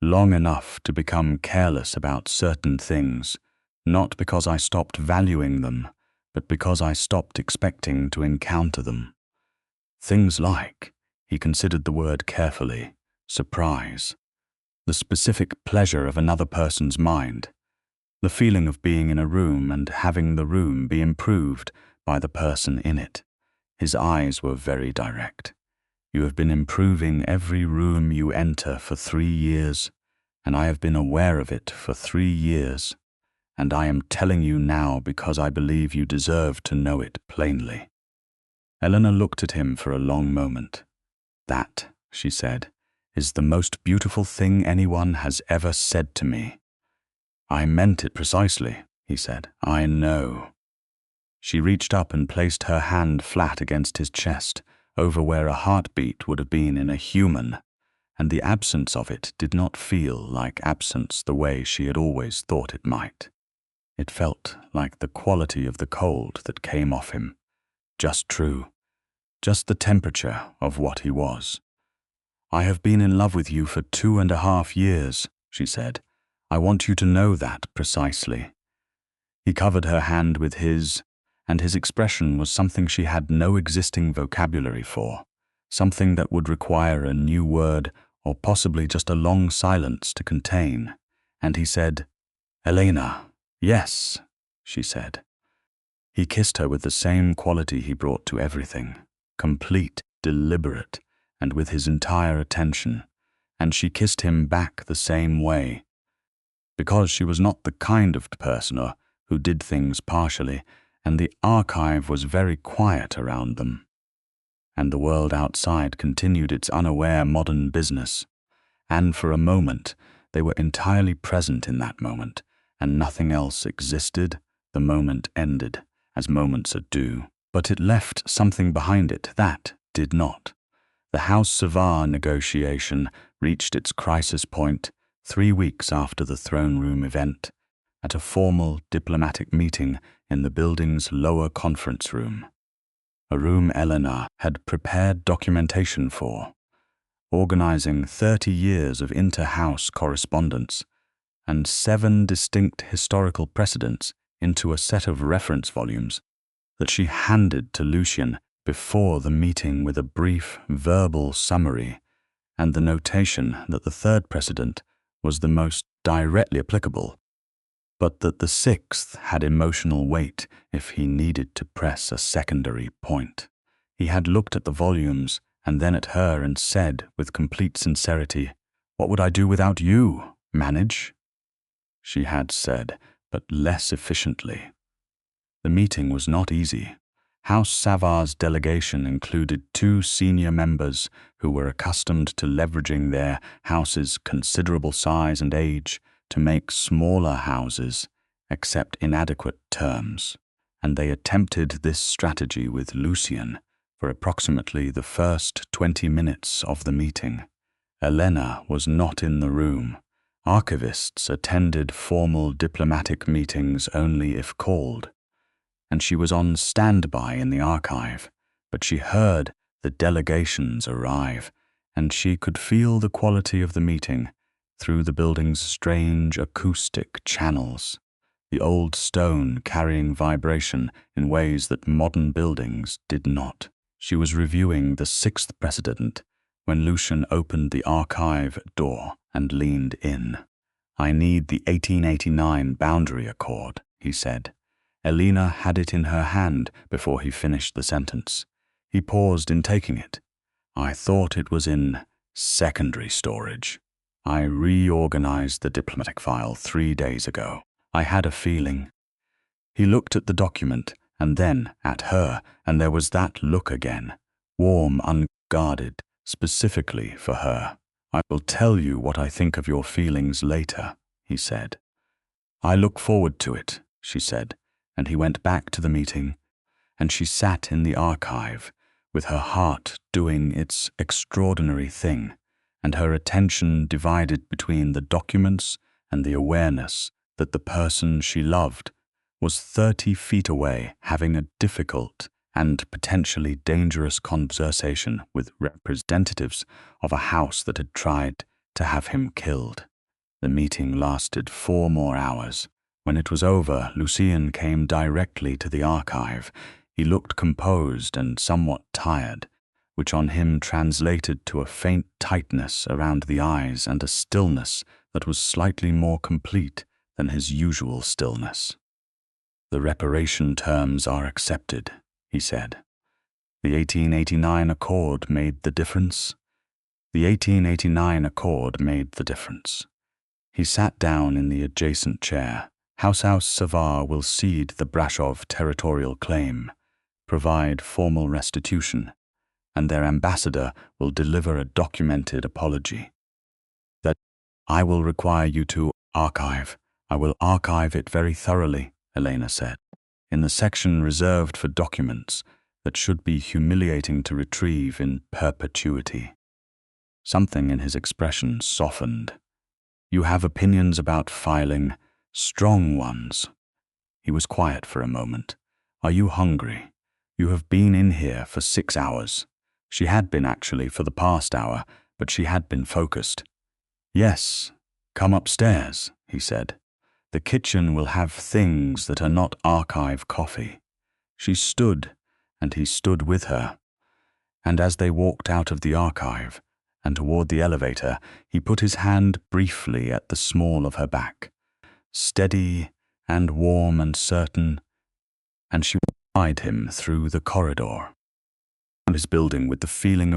S1: "long enough to become careless about certain things, not because I stopped valuing them, but because I stopped expecting to encounter them. Things like," he considered the word carefully, "surprise, the specific pleasure of another person's mind, the feeling of being in a room and having the room be improved by the person in it." His eyes were very direct. "You have been improving every room you enter for 3 years, and I have been aware of it for 3 years, and I am telling you now because I believe you deserve to know it plainly." Elena looked at him for a long moment. "That," she said, "is the most beautiful thing anyone has ever said to me." "I meant it precisely," he said. "I know." She reached up and placed her hand flat against his chest, over where a heartbeat would have been in a human, and the absence of it did not feel like absence the way she had always thought it might. It felt like the quality of the cold that came off him. Just true. Just the temperature of what he was. "I have been in love with you for 2.5 years, she said. "I want you to know that precisely." He covered her hand with his, and his expression was something she had no existing vocabulary for, something that would require a new word or possibly just a long silence to contain. And he said, "Elena." "Yes," she said. He kissed her with the same quality he brought to everything, complete, deliberate, and with his entire attention, and she kissed him back the same way. Because she was not the kind of person who did things partially, and the archive was very quiet around them. And the world outside continued its unaware modern business. And for a moment, they were entirely present in that moment, and nothing else existed. The moment ended, as moments do. But it left something behind it that did not. The House Savar negotiation reached its crisis point 3 weeks after the throne room event, at a formal diplomatic meeting in the building's lower conference room, a room Elena had prepared documentation for, organizing 30 years of inter-house correspondence and 7 distinct historical precedents into a set of reference volumes that she handed to Lucian before the meeting with a brief verbal summary and the notation that the 3rd precedent was the most directly applicable, but that the 6th had emotional weight if he needed to press a secondary point. He had looked at the volumes and then at her and said with complete sincerity, "What would I do without you? Manage?" She had said, but less efficiently. The meeting was not easy. House Savar's delegation included 2 senior members who were accustomed to leveraging their house's considerable size and age to make smaller houses accept inadequate terms, and they attempted this strategy with Lucian for approximately the first 20 minutes of the meeting. Elena was not in the room. Archivists attended formal diplomatic meetings only if called, and she was on standby in the archive, but she heard the delegations arrive, and she could feel the quality of the meeting through the building's strange acoustic channels, the old stone carrying vibration in ways that modern buildings did not. She was reviewing the 6th precedent when Lucian opened the archive door and leaned in. "I need the 1889 boundary accord," he said. Elena had it in her hand before he finished the sentence. He paused in taking it. "I thought it was in secondary storage. I reorganized the diplomatic file 3 days ago. I had a feeling." He looked at the document and then at her, and there was that look again, warm, unguarded, specifically for her. "I will tell you what I think of your feelings later," he said. "I look forward to it," she said, and he went back to the meeting, and she sat in the archive with her heart doing its extraordinary thing, and her attention divided between the documents and the awareness that the person she loved was 30 feet away, having a difficult and potentially dangerous conversation with representatives of a house that had tried to have him killed. The meeting lasted 4 more hours. When it was over, Lucian came directly to the archive. He looked composed and somewhat tired, which on him translated to a faint tightness around the eyes and a stillness that was slightly more complete than his usual stillness. "The reparation terms are accepted," he said. "The 1889 accord made the difference." The 1889 accord made the difference. He sat down in the adjacent chair. House Savar will cede the Brashov territorial claim, provide formal restitution, and their ambassador will deliver a documented apology. "That I will require you to archive. I will archive it very thoroughly," Elena said, "in the section reserved for documents that should be humiliating to retrieve in perpetuity." Something in his expression softened. "You have opinions about filing, strong ones." He was quiet for a moment. "Are you hungry? You have been in here for 6 hours." She had been actually for the past hour, but she had been focused. "Yes, come upstairs," he said. "The kitchen will have things that are not archive coffee." She stood, and he stood with her. And as they walked out of the archive and toward the elevator, he put his hand briefly at the small of her back. Steady and warm and certain, and she would guide him through the corridor. His building with the feeling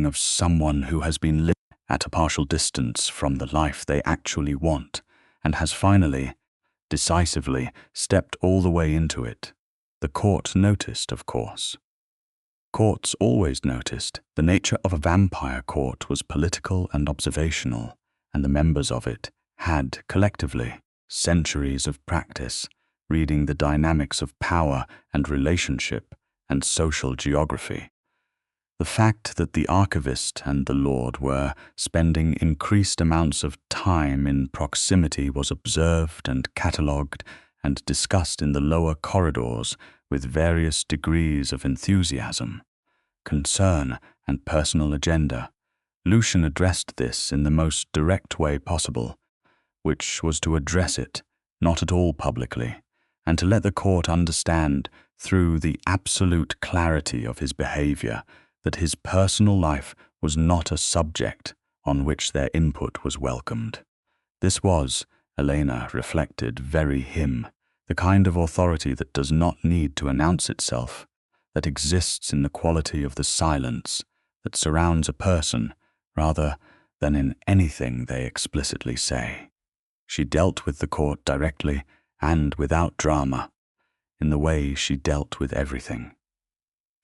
S1: of someone who has been living at a partial distance from the life they actually want, and has finally, decisively, stepped all the way into it. The court noticed, of course. Courts always noticed. The nature of a vampire court was political and observational, and the members of it had, collectively, centuries of practice, reading the dynamics of power and relationship and social geography. The fact that the Archivist and the Lord were spending increased amounts of time in proximity was observed and catalogued and discussed in the lower corridors with various degrees of enthusiasm, concern, and personal agenda. Lucian addressed this in the most direct way possible, which was to address it, not at all publicly, and to let the court understand, through the absolute clarity of his behavior, that his personal life was not a subject on which their input was welcomed. This was, Elena reflected, very him, the kind of authority that does not need to announce itself, that exists in the quality of the silence that surrounds a person rather than in anything they explicitly say. She dealt with the court directly and without drama, in the way she dealt with everything.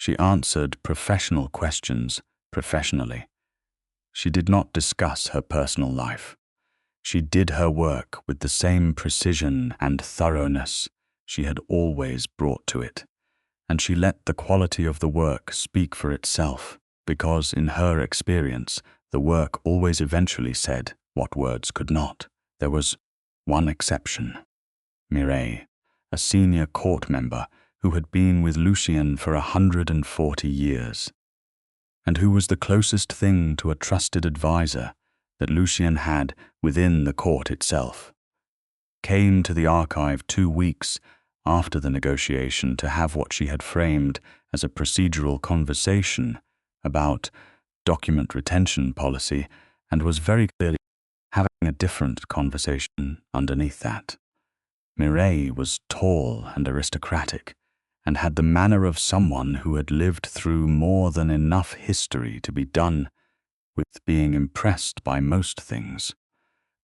S1: She answered professional questions professionally. She did not discuss her personal life. She did her work with the same precision and thoroughness she had always brought to it, and she let the quality of the work speak for itself, because in her experience, the work always eventually said what words could not. There was one exception. Mireille, a senior court member who had been with Lucian for 140 years, and who was the closest thing to a trusted advisor that Lucian had within the court itself, came to the archive 2 weeks after the negotiation to have what she had framed as a procedural conversation about document retention policy, and was very clearly having a different conversation underneath that. Mireille was tall and aristocratic, and had the manner of someone who had lived through more than enough history to be done with being impressed by most things.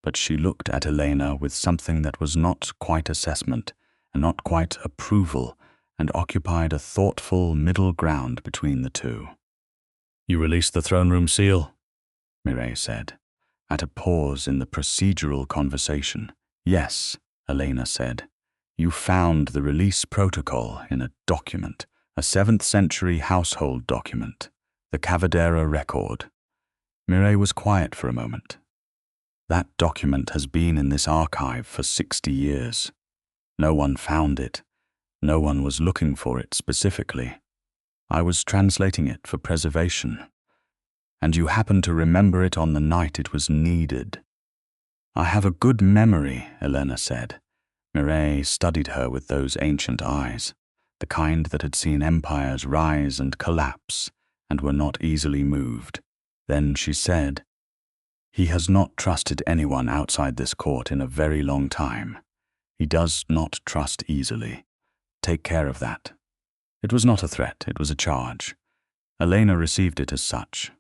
S1: But she looked at Elena with something that was not quite assessment and not quite approval, and occupied a thoughtful middle ground between the two. "You released the throne room seal?" Mireille said, at a pause in the procedural conversation. "Yes," Elena said. "You found the release protocol in a document, a 7th century household document, the Cavadera record." Mireille was quiet for a moment. "That document has been in this archive for 60 years. No one found it. No one was looking for it specifically. I was translating it for preservation. And you happened to remember it on the night it was needed. I have a good memory, Elena said. Mireille studied her with those ancient eyes, the kind that had seen empires rise and collapse and were not easily moved. Then she said, "He has not trusted anyone outside this court in a very long time. He does not trust easily. Take care of that." It was not a threat, it was a charge. Elena received it as such.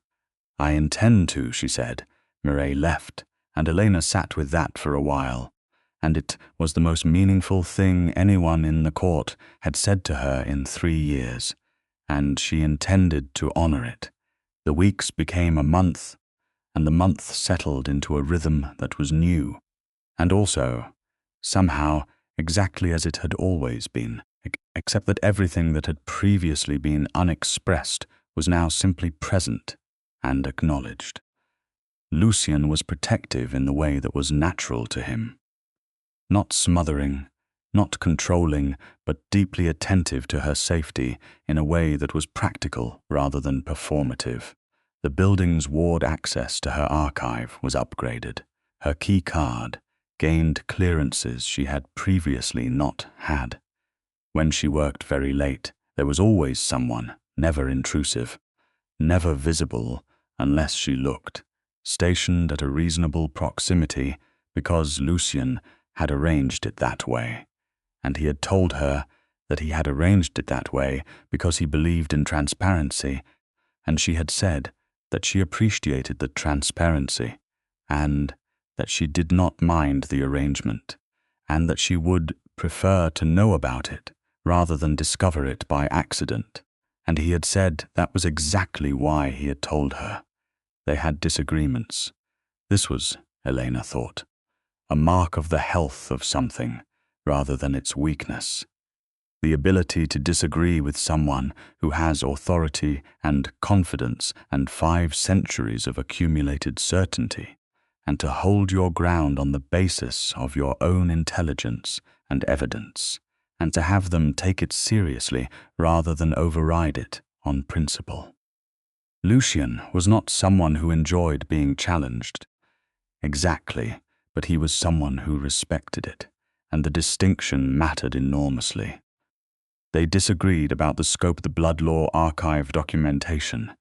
S1: "I intend to," she said. Mireille left, and Elena sat with that for a while, and it was the most meaningful thing anyone in the court had said to her in 3 years, and she intended to honor it. The weeks became a month, and the month settled into a rhythm that was new, and also, somehow, exactly as it had always been, except that everything that had previously been unexpressed was now simply present and acknowledged. Lucian was protective in the way that was natural to him. Not smothering, not controlling, but deeply attentive to her safety in a way that was practical rather than performative. The building's ward access to her archive was upgraded. Her key card gained clearances she had previously not had. When she worked very late, there was always someone, never intrusive, never visible unless she looked, stationed at a reasonable proximity because Lucian had arranged it that way, and he had told her that he had arranged it that way because he believed in transparency, and she had said that she appreciated the transparency, and that she did not mind the arrangement, and that she would prefer to know about it rather than discover it by accident, and he had said that was exactly why he had told her. They had disagreements. This was, Elena thought, a mark of the health of something rather than its weakness. The ability to disagree with someone who has authority and confidence and 5 centuries of accumulated certainty, and to hold your ground on the basis of your own intelligence and evidence, and to have them take it seriously rather than override it on principle. Lucian was not someone who enjoyed being challenged. Exactly, but he was someone who respected it, and the distinction mattered enormously. They disagreed about the scope of the Blood Law archive documentation,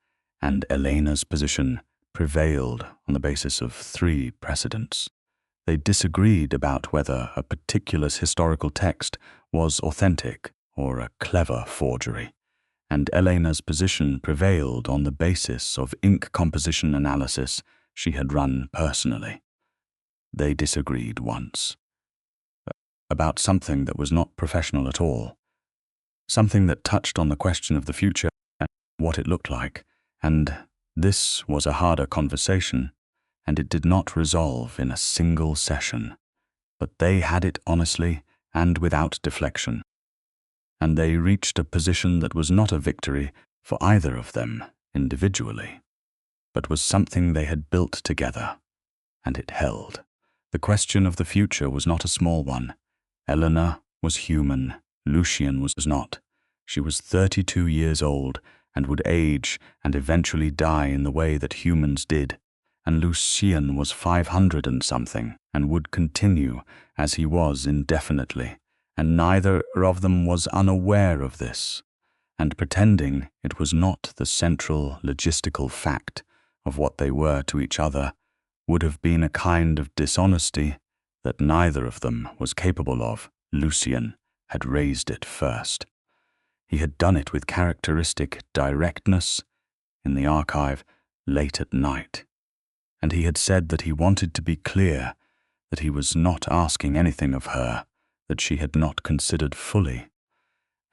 S1: and Elena's position prevailed on the basis of 3 precedents. They disagreed about whether a particular historical text was authentic or a clever forgery, and Elena's position prevailed on the basis of ink composition analysis she had run personally. They disagreed once, about something that was not professional at all, something that touched on the question of the future and what it looked like, and this was a harder conversation, and it did not resolve in a single session, but they had it honestly and without deflection, and they reached a position that was not a victory for either of them individually, but was something they had built together, and it held. The question of the future was not a small one. Elena was human, Lucian was not. She was 32 years old and would age and eventually die in the way that humans did, and Lucian was 500 and something and would continue as he was indefinitely, and neither of them was unaware of this, and pretending it was not the central logistical fact of what they were to each other would have been a kind of dishonesty that neither of them was capable of. Lucian had raised it first. He had done it with characteristic directness in the archive late at night, and he had said that he wanted to be clear that he was not asking anything of her that she had not considered fully,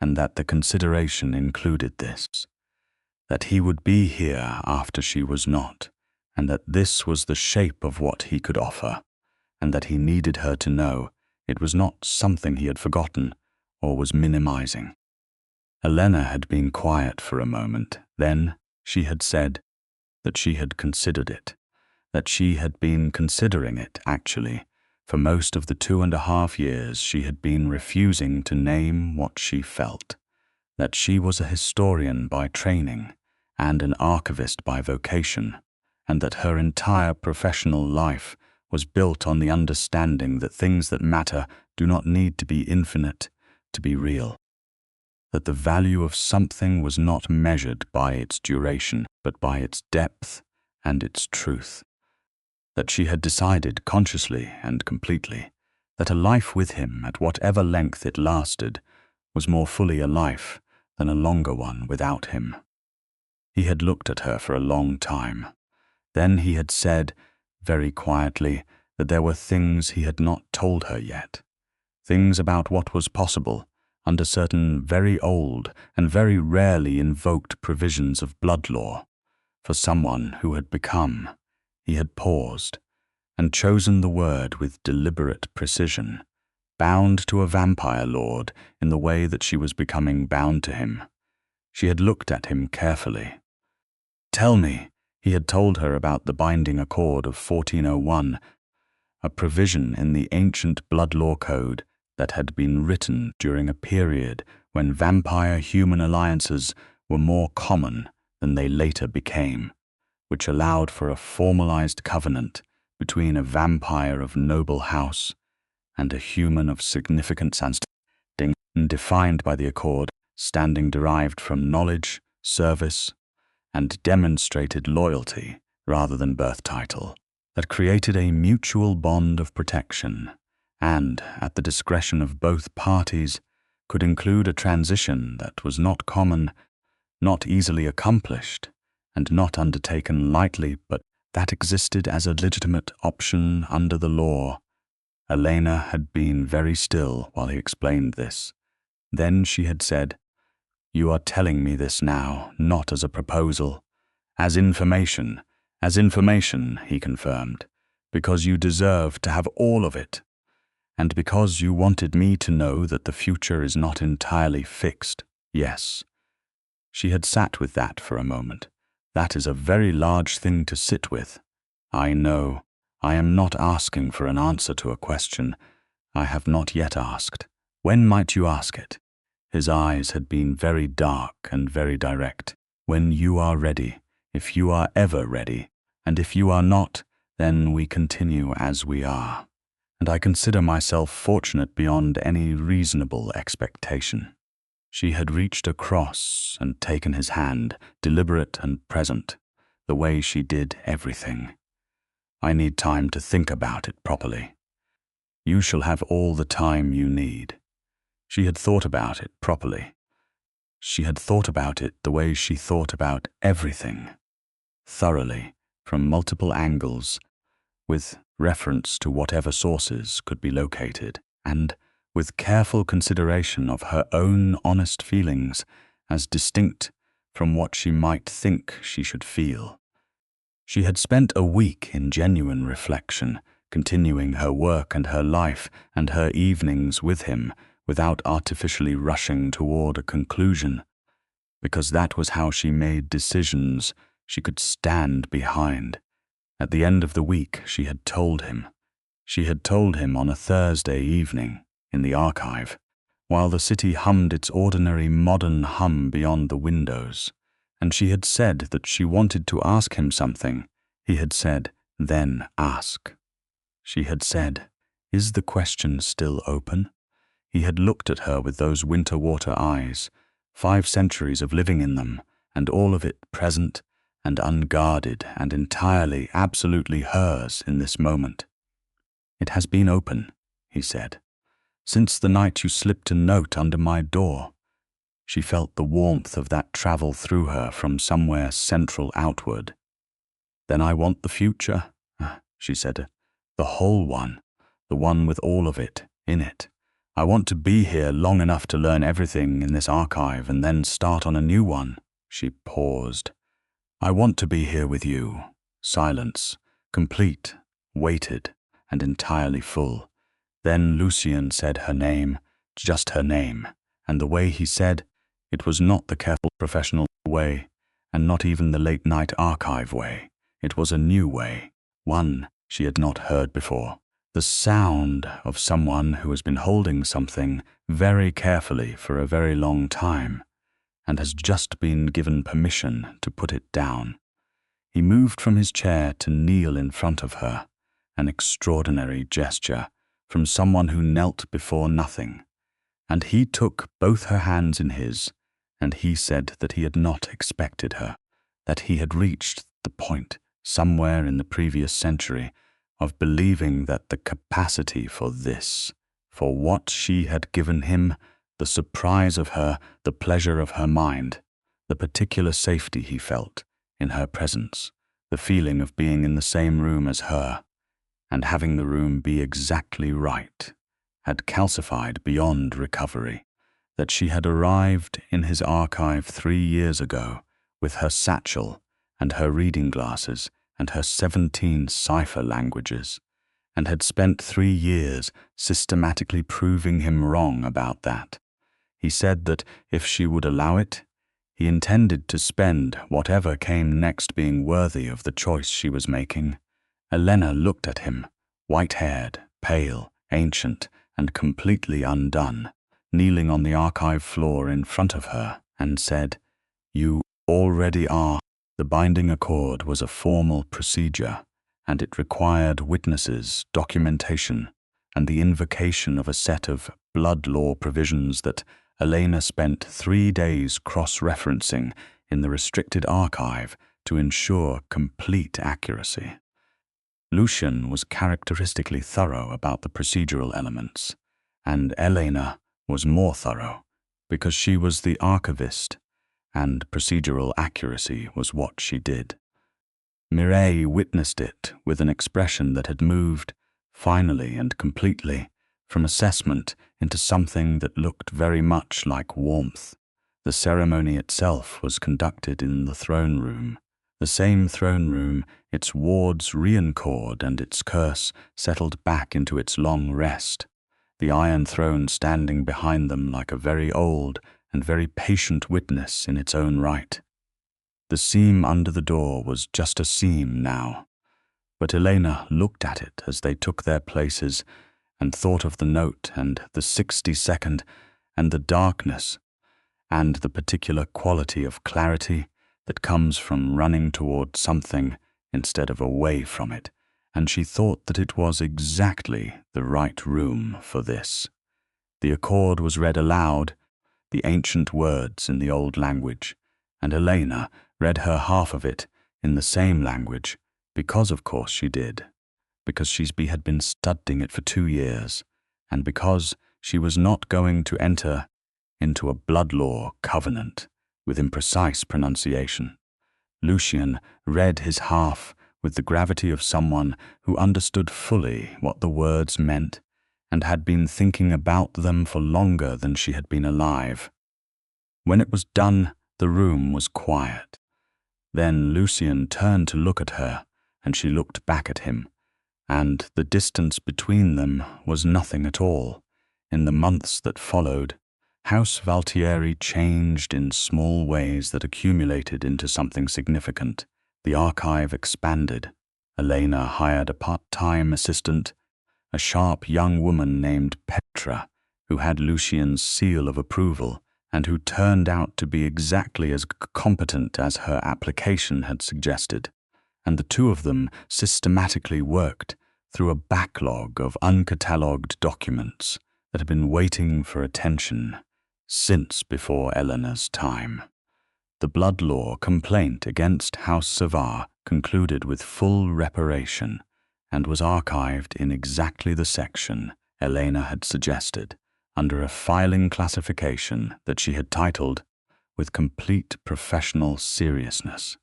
S1: and that the consideration included this, that he would be here after she was not, and that this was the shape of what he could offer, and that he needed her to know it was not something he had forgotten or was minimizing. Elena had been quiet for a moment. Then she had said that she had considered it, that she had been considering it, actually, For most of the 2.5 years she had been refusing to name what she felt, that she was a historian by training and an archivist by vocation, and that her entire professional life was built on the understanding that things that matter do not need to be infinite to be real, that the value of something was not measured by its duration, but by its depth and its truth, that she had decided consciously and completely that a life with him, at whatever length it lasted, was more fully a life than a longer one without him. He had looked at her for a long time. Then he had said, very quietly, that there were things he had not told her yet, things about what was possible under certain very old and very rarely invoked provisions of blood law. For someone who had become, he had paused and chosen the word with deliberate precision, bound to a vampire lord in the way that she was becoming bound to him. She had looked at him carefully. "Tell me," he had told her about the binding accord of 1401, a provision in the ancient blood law code that had been written during a period when vampire-human alliances were more common than they later became, which allowed for a formalized covenant between a vampire of noble house and a human of significant standing, defined by the accord standing derived from knowledge, service, and demonstrated loyalty rather than birth title, that created a mutual bond of protection and, at the discretion of both parties, could include a transition that was not common, not easily accomplished, and not undertaken lightly, but that existed as a legitimate option under the law. Elena had been very still while he explained this. Then she had said, "You are telling me this now, not as a proposal. As information, he confirmed, because you deserve to have all of it, and because you wanted me to know that the future is not entirely fixed. Yes." She had sat with that for a moment. "That is a very large thing to sit with. I know. I am not asking for an answer to a question I have not yet asked. When might you ask it?" His eyes had been very dark and very direct. "When you are ready, if you are ever ready, and if you are not, then we continue as we are. And I consider myself fortunate beyond any reasonable expectation." She had reached across and taken his hand, deliberate and present, the way she did everything. "I need time to think about it properly." "You shall have all the time you need." She had thought about it properly. She had thought about it the way she thought about everything, thoroughly, from multiple angles, with reference to whatever sources could be located, and with careful consideration of her own honest feelings as distinct from what she might think she should feel. She had spent a week in genuine reflection, continuing her work and her life and her evenings with him without artificially rushing toward a conclusion, because that was how she made decisions she could stand behind. At the end of the week, she had told him. She had told him on a Thursday evening, in the archive, while the city hummed its ordinary modern hum beyond the windows, and she had said that she wanted to ask him something. He had said, "Then ask." She had said, "Is the question still open?" He had looked at her with those winter water eyes, 5 centuries of living in them, and all of it present and unguarded and entirely, absolutely hers in this moment. "It has been open," he said, "since the night you slipped a note under my door." She felt the warmth of that travel through her from somewhere central outward. "Then I want the future," she said, "the whole one, the one with all of it in it. I want to be here long enough to learn everything in this archive and then start on a new one." She paused. "I want to be here with you." Silence, complete, weighted, and entirely full. Then Lucian said her name, just her name, and the way he said, it was not the careful professional way, and not even the late-night archive way. It was a new way, one she had not heard before. The sound of someone who has been holding something very carefully for a very long time and has just been given permission to put it down. He moved from his chair to kneel in front of her, an extraordinary gesture from someone who knelt before nothing, and he took both her hands in his, and he said that he had not expected her, that he had reached the point somewhere in the previous century of believing that the capacity for this, for what she had given him, the surprise of her, the pleasure of her mind, the particular safety he felt in her presence, the feeling of being in the same room as her, and having the room be exactly right, had calcified beyond recovery, that she had arrived in his archive 3 years ago with her satchel and her reading glasses and her 17 cipher languages, and had spent 3 years systematically proving him wrong about that. He said that if she would allow it, he intended to spend whatever came next being worthy of the choice she was making. Elena looked at him, white-haired, pale, ancient, and completely undone, kneeling on the archive floor in front of her, and said, "You already are." The binding accord was a formal procedure, and it required witnesses, documentation, and the invocation of a set of blood law provisions that Elena spent 3 days cross-referencing in the restricted archive to ensure complete accuracy. Lucian was characteristically thorough about the procedural elements, and Elena was more thorough because she was the archivist, and procedural accuracy was what she did. Mireille witnessed it with an expression that had moved, finally and completely, from assessment into something that looked very much like warmth. The ceremony itself was conducted in the throne room, the same throne room, its wards re-encored and its curse settled back into its long rest, the iron throne standing behind them like a very old and very patient witness in its own right. The seam under the door was just a seam now, but Elena looked at it as they took their places and thought of the note and the 60-second and the darkness and the particular quality of clarity that comes from running toward something instead of away from it, and she thought that it was exactly the right room for this. The accord was read aloud, the ancient words in the old language, and Elena read her half of it in the same language, because of course she did, because she had been studying it for 2 years, and because she was not going to enter into a blood law covenant with imprecise pronunciation. Lucian read his half with the gravity of someone who understood fully what the words meant and had been thinking about them for longer than she had been alive. When it was done, the room was quiet. Then Lucian turned to look at her, and she looked back at him, and the distance between them was nothing at all. In the months that followed, House Valtieri changed in small ways that accumulated into something significant. The archive expanded. Elena hired a part-time assistant, a sharp young woman named Petra, who had Lucian's seal of approval and who turned out to be exactly as competent as her application had suggested, and the two of them systematically worked through a backlog of uncatalogued documents that had been waiting for attention since before Elena's time. The blood law complaint against House Savard concluded with full reparation and was archived in exactly the section Elena had suggested, under a filing classification that she had titled, with complete professional seriousness,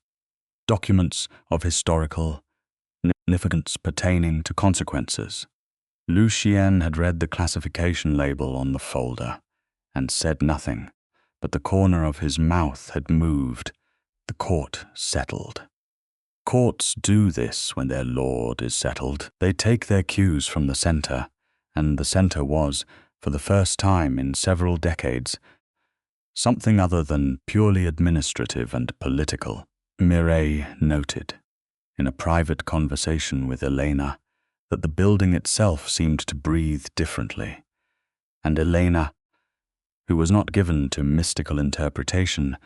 S1: Documents of Historical Significance Pertaining to Consequences. Lucien had read the classification label on the folder and said nothing, but the corner of his mouth had moved. The court settled. Courts do this when their lord is settled. They take their cues from the center, and the center was, for the first time in several decades, something other than purely administrative and political. Mireille noted, in a private conversation with Elena, that the building itself seemed to breathe differently. And Elena, who was not given to mystical interpretation,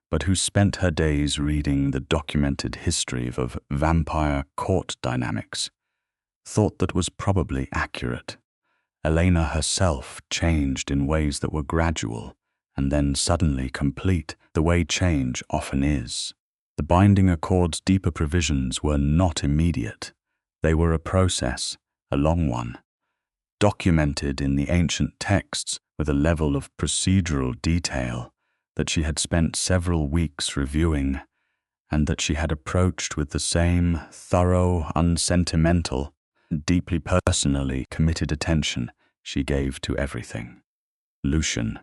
S1: but who spent her days reading the documented history of vampire court dynamics, thought that was probably accurate. Elena herself changed in ways that were gradual and then suddenly complete, the way change often is. The binding accord's deeper provisions were not immediate. They were a process, a long one, documented in the ancient texts with a level of procedural detail that she had spent several weeks reviewing, and that she had approached with the same thorough, unsentimental, deeply personally committed attention she gave to everything. Lucian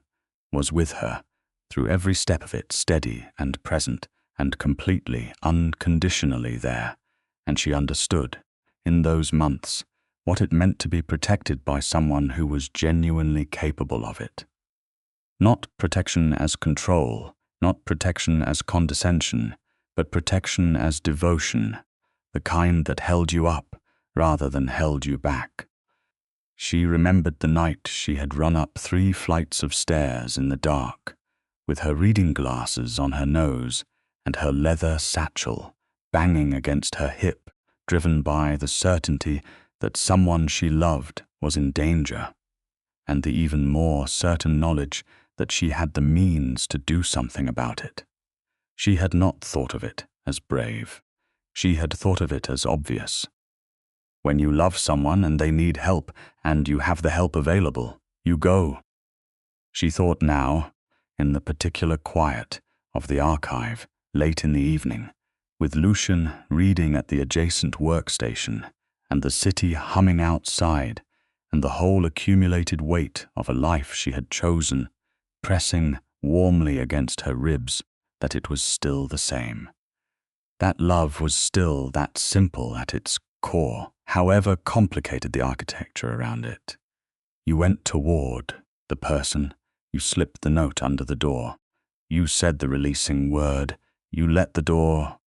S1: was with her through every step of it, steady and present and completely, unconditionally there, and she understood, in those months, what it meant to be protected by someone who was genuinely capable of it. Not protection as control, not protection as condescension, but protection as devotion, the kind that held you up rather than held you back. She remembered the night she had run up 3 flights of stairs in the dark, with her reading glasses on her nose and her leather satchel banging against her hip, driven by the certainty that someone she loved was in danger, and the even more certain knowledge that she had the means to do something about it. She had not thought of it as brave. She had thought of it as obvious. When you love someone and they need help, and you have the help available, you go. She thought now, in the particular quiet of the archive, late in the evening, with Lucian reading at the adjacent workstation, and the city humming outside, and the whole accumulated weight of a life she had chosen, pressing warmly against her ribs, that it was still the same. That love was still that simple at its core, however complicated the architecture around it. You went toward the person, you slipped the note under the door, you said the releasing word, you let the door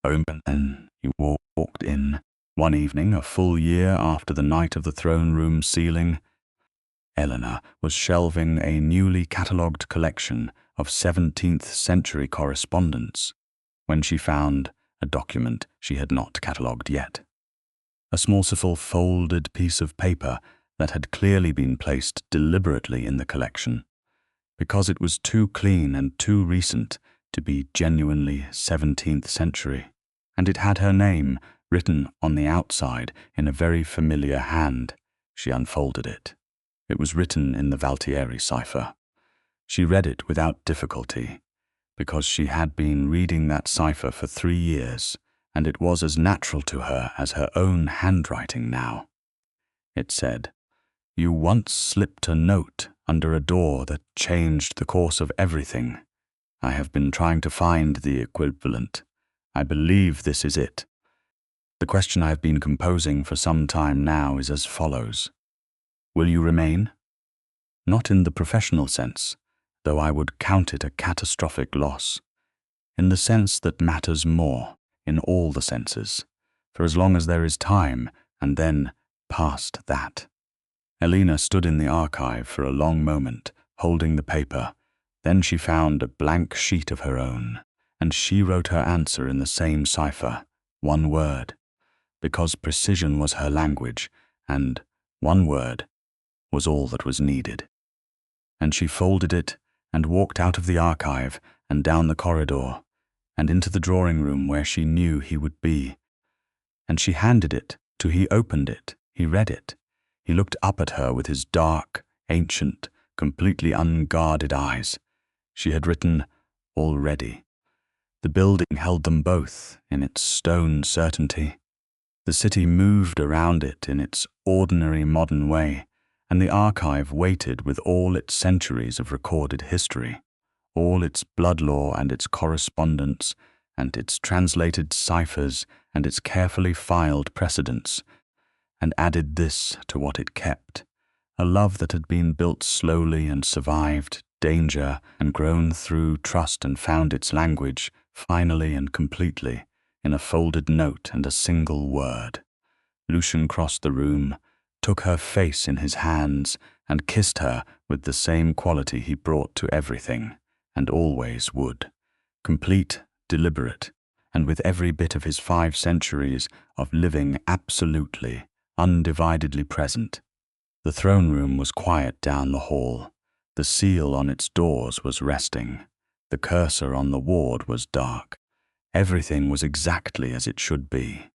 S1: open, and you walked in. One evening, a full year after the night of the throne room ceiling, Elena was shelving a newly catalogued collection of 17th century correspondence when she found a document she had not catalogued yet. A small folded piece of paper that had clearly been placed deliberately in the collection, because it was too clean and too recent to be genuinely 17th century, and it had her name written on the outside in a very familiar hand. She unfolded it. It was written in the Valtieri cipher. She read it without difficulty, because she had been reading that cipher for 3 years, and it was as natural to her as her own handwriting now. It said, "You once slipped a note under a door that changed the course of everything. I have been trying to find the equivalent. I believe this is it. The question I have been composing for some time now is as follows. Will you remain? Not in the professional sense, though I would count it a catastrophic loss. In the sense that matters more, in all the senses, for as long as there is time, and then past that." Elena stood in the archive for a long moment, holding the paper. Then she found a blank sheet of her own, and she wrote her answer in the same cipher, one word, because precision was her language, and one word was all that was needed. And she folded it and walked out of the archive and down the corridor and into the drawing room where she knew he would be. And she handed it to he opened it, he read it. He looked up at her with his dark, ancient, completely unguarded eyes. She had written, "Already." The building held them both in its stone certainty. The city moved around it in its ordinary modern way, and the archive waited with all its centuries of recorded history, all its blood law and its correspondence, and its translated ciphers and its carefully filed precedents, and added this to what it kept, a love that had been built slowly and survived danger and grown through trust and found its language, finally and completely, in a folded note and a single word. Lucian crossed the room, took her face in his hands, and kissed her with the same quality he brought to everything, and always would. Complete, deliberate, and with every bit of his 5 centuries of living absolutely, undividedly present. The throne room was quiet down the hall. The seal on its doors was resting. The cursor on the ward was dark. Everything was exactly as it should be.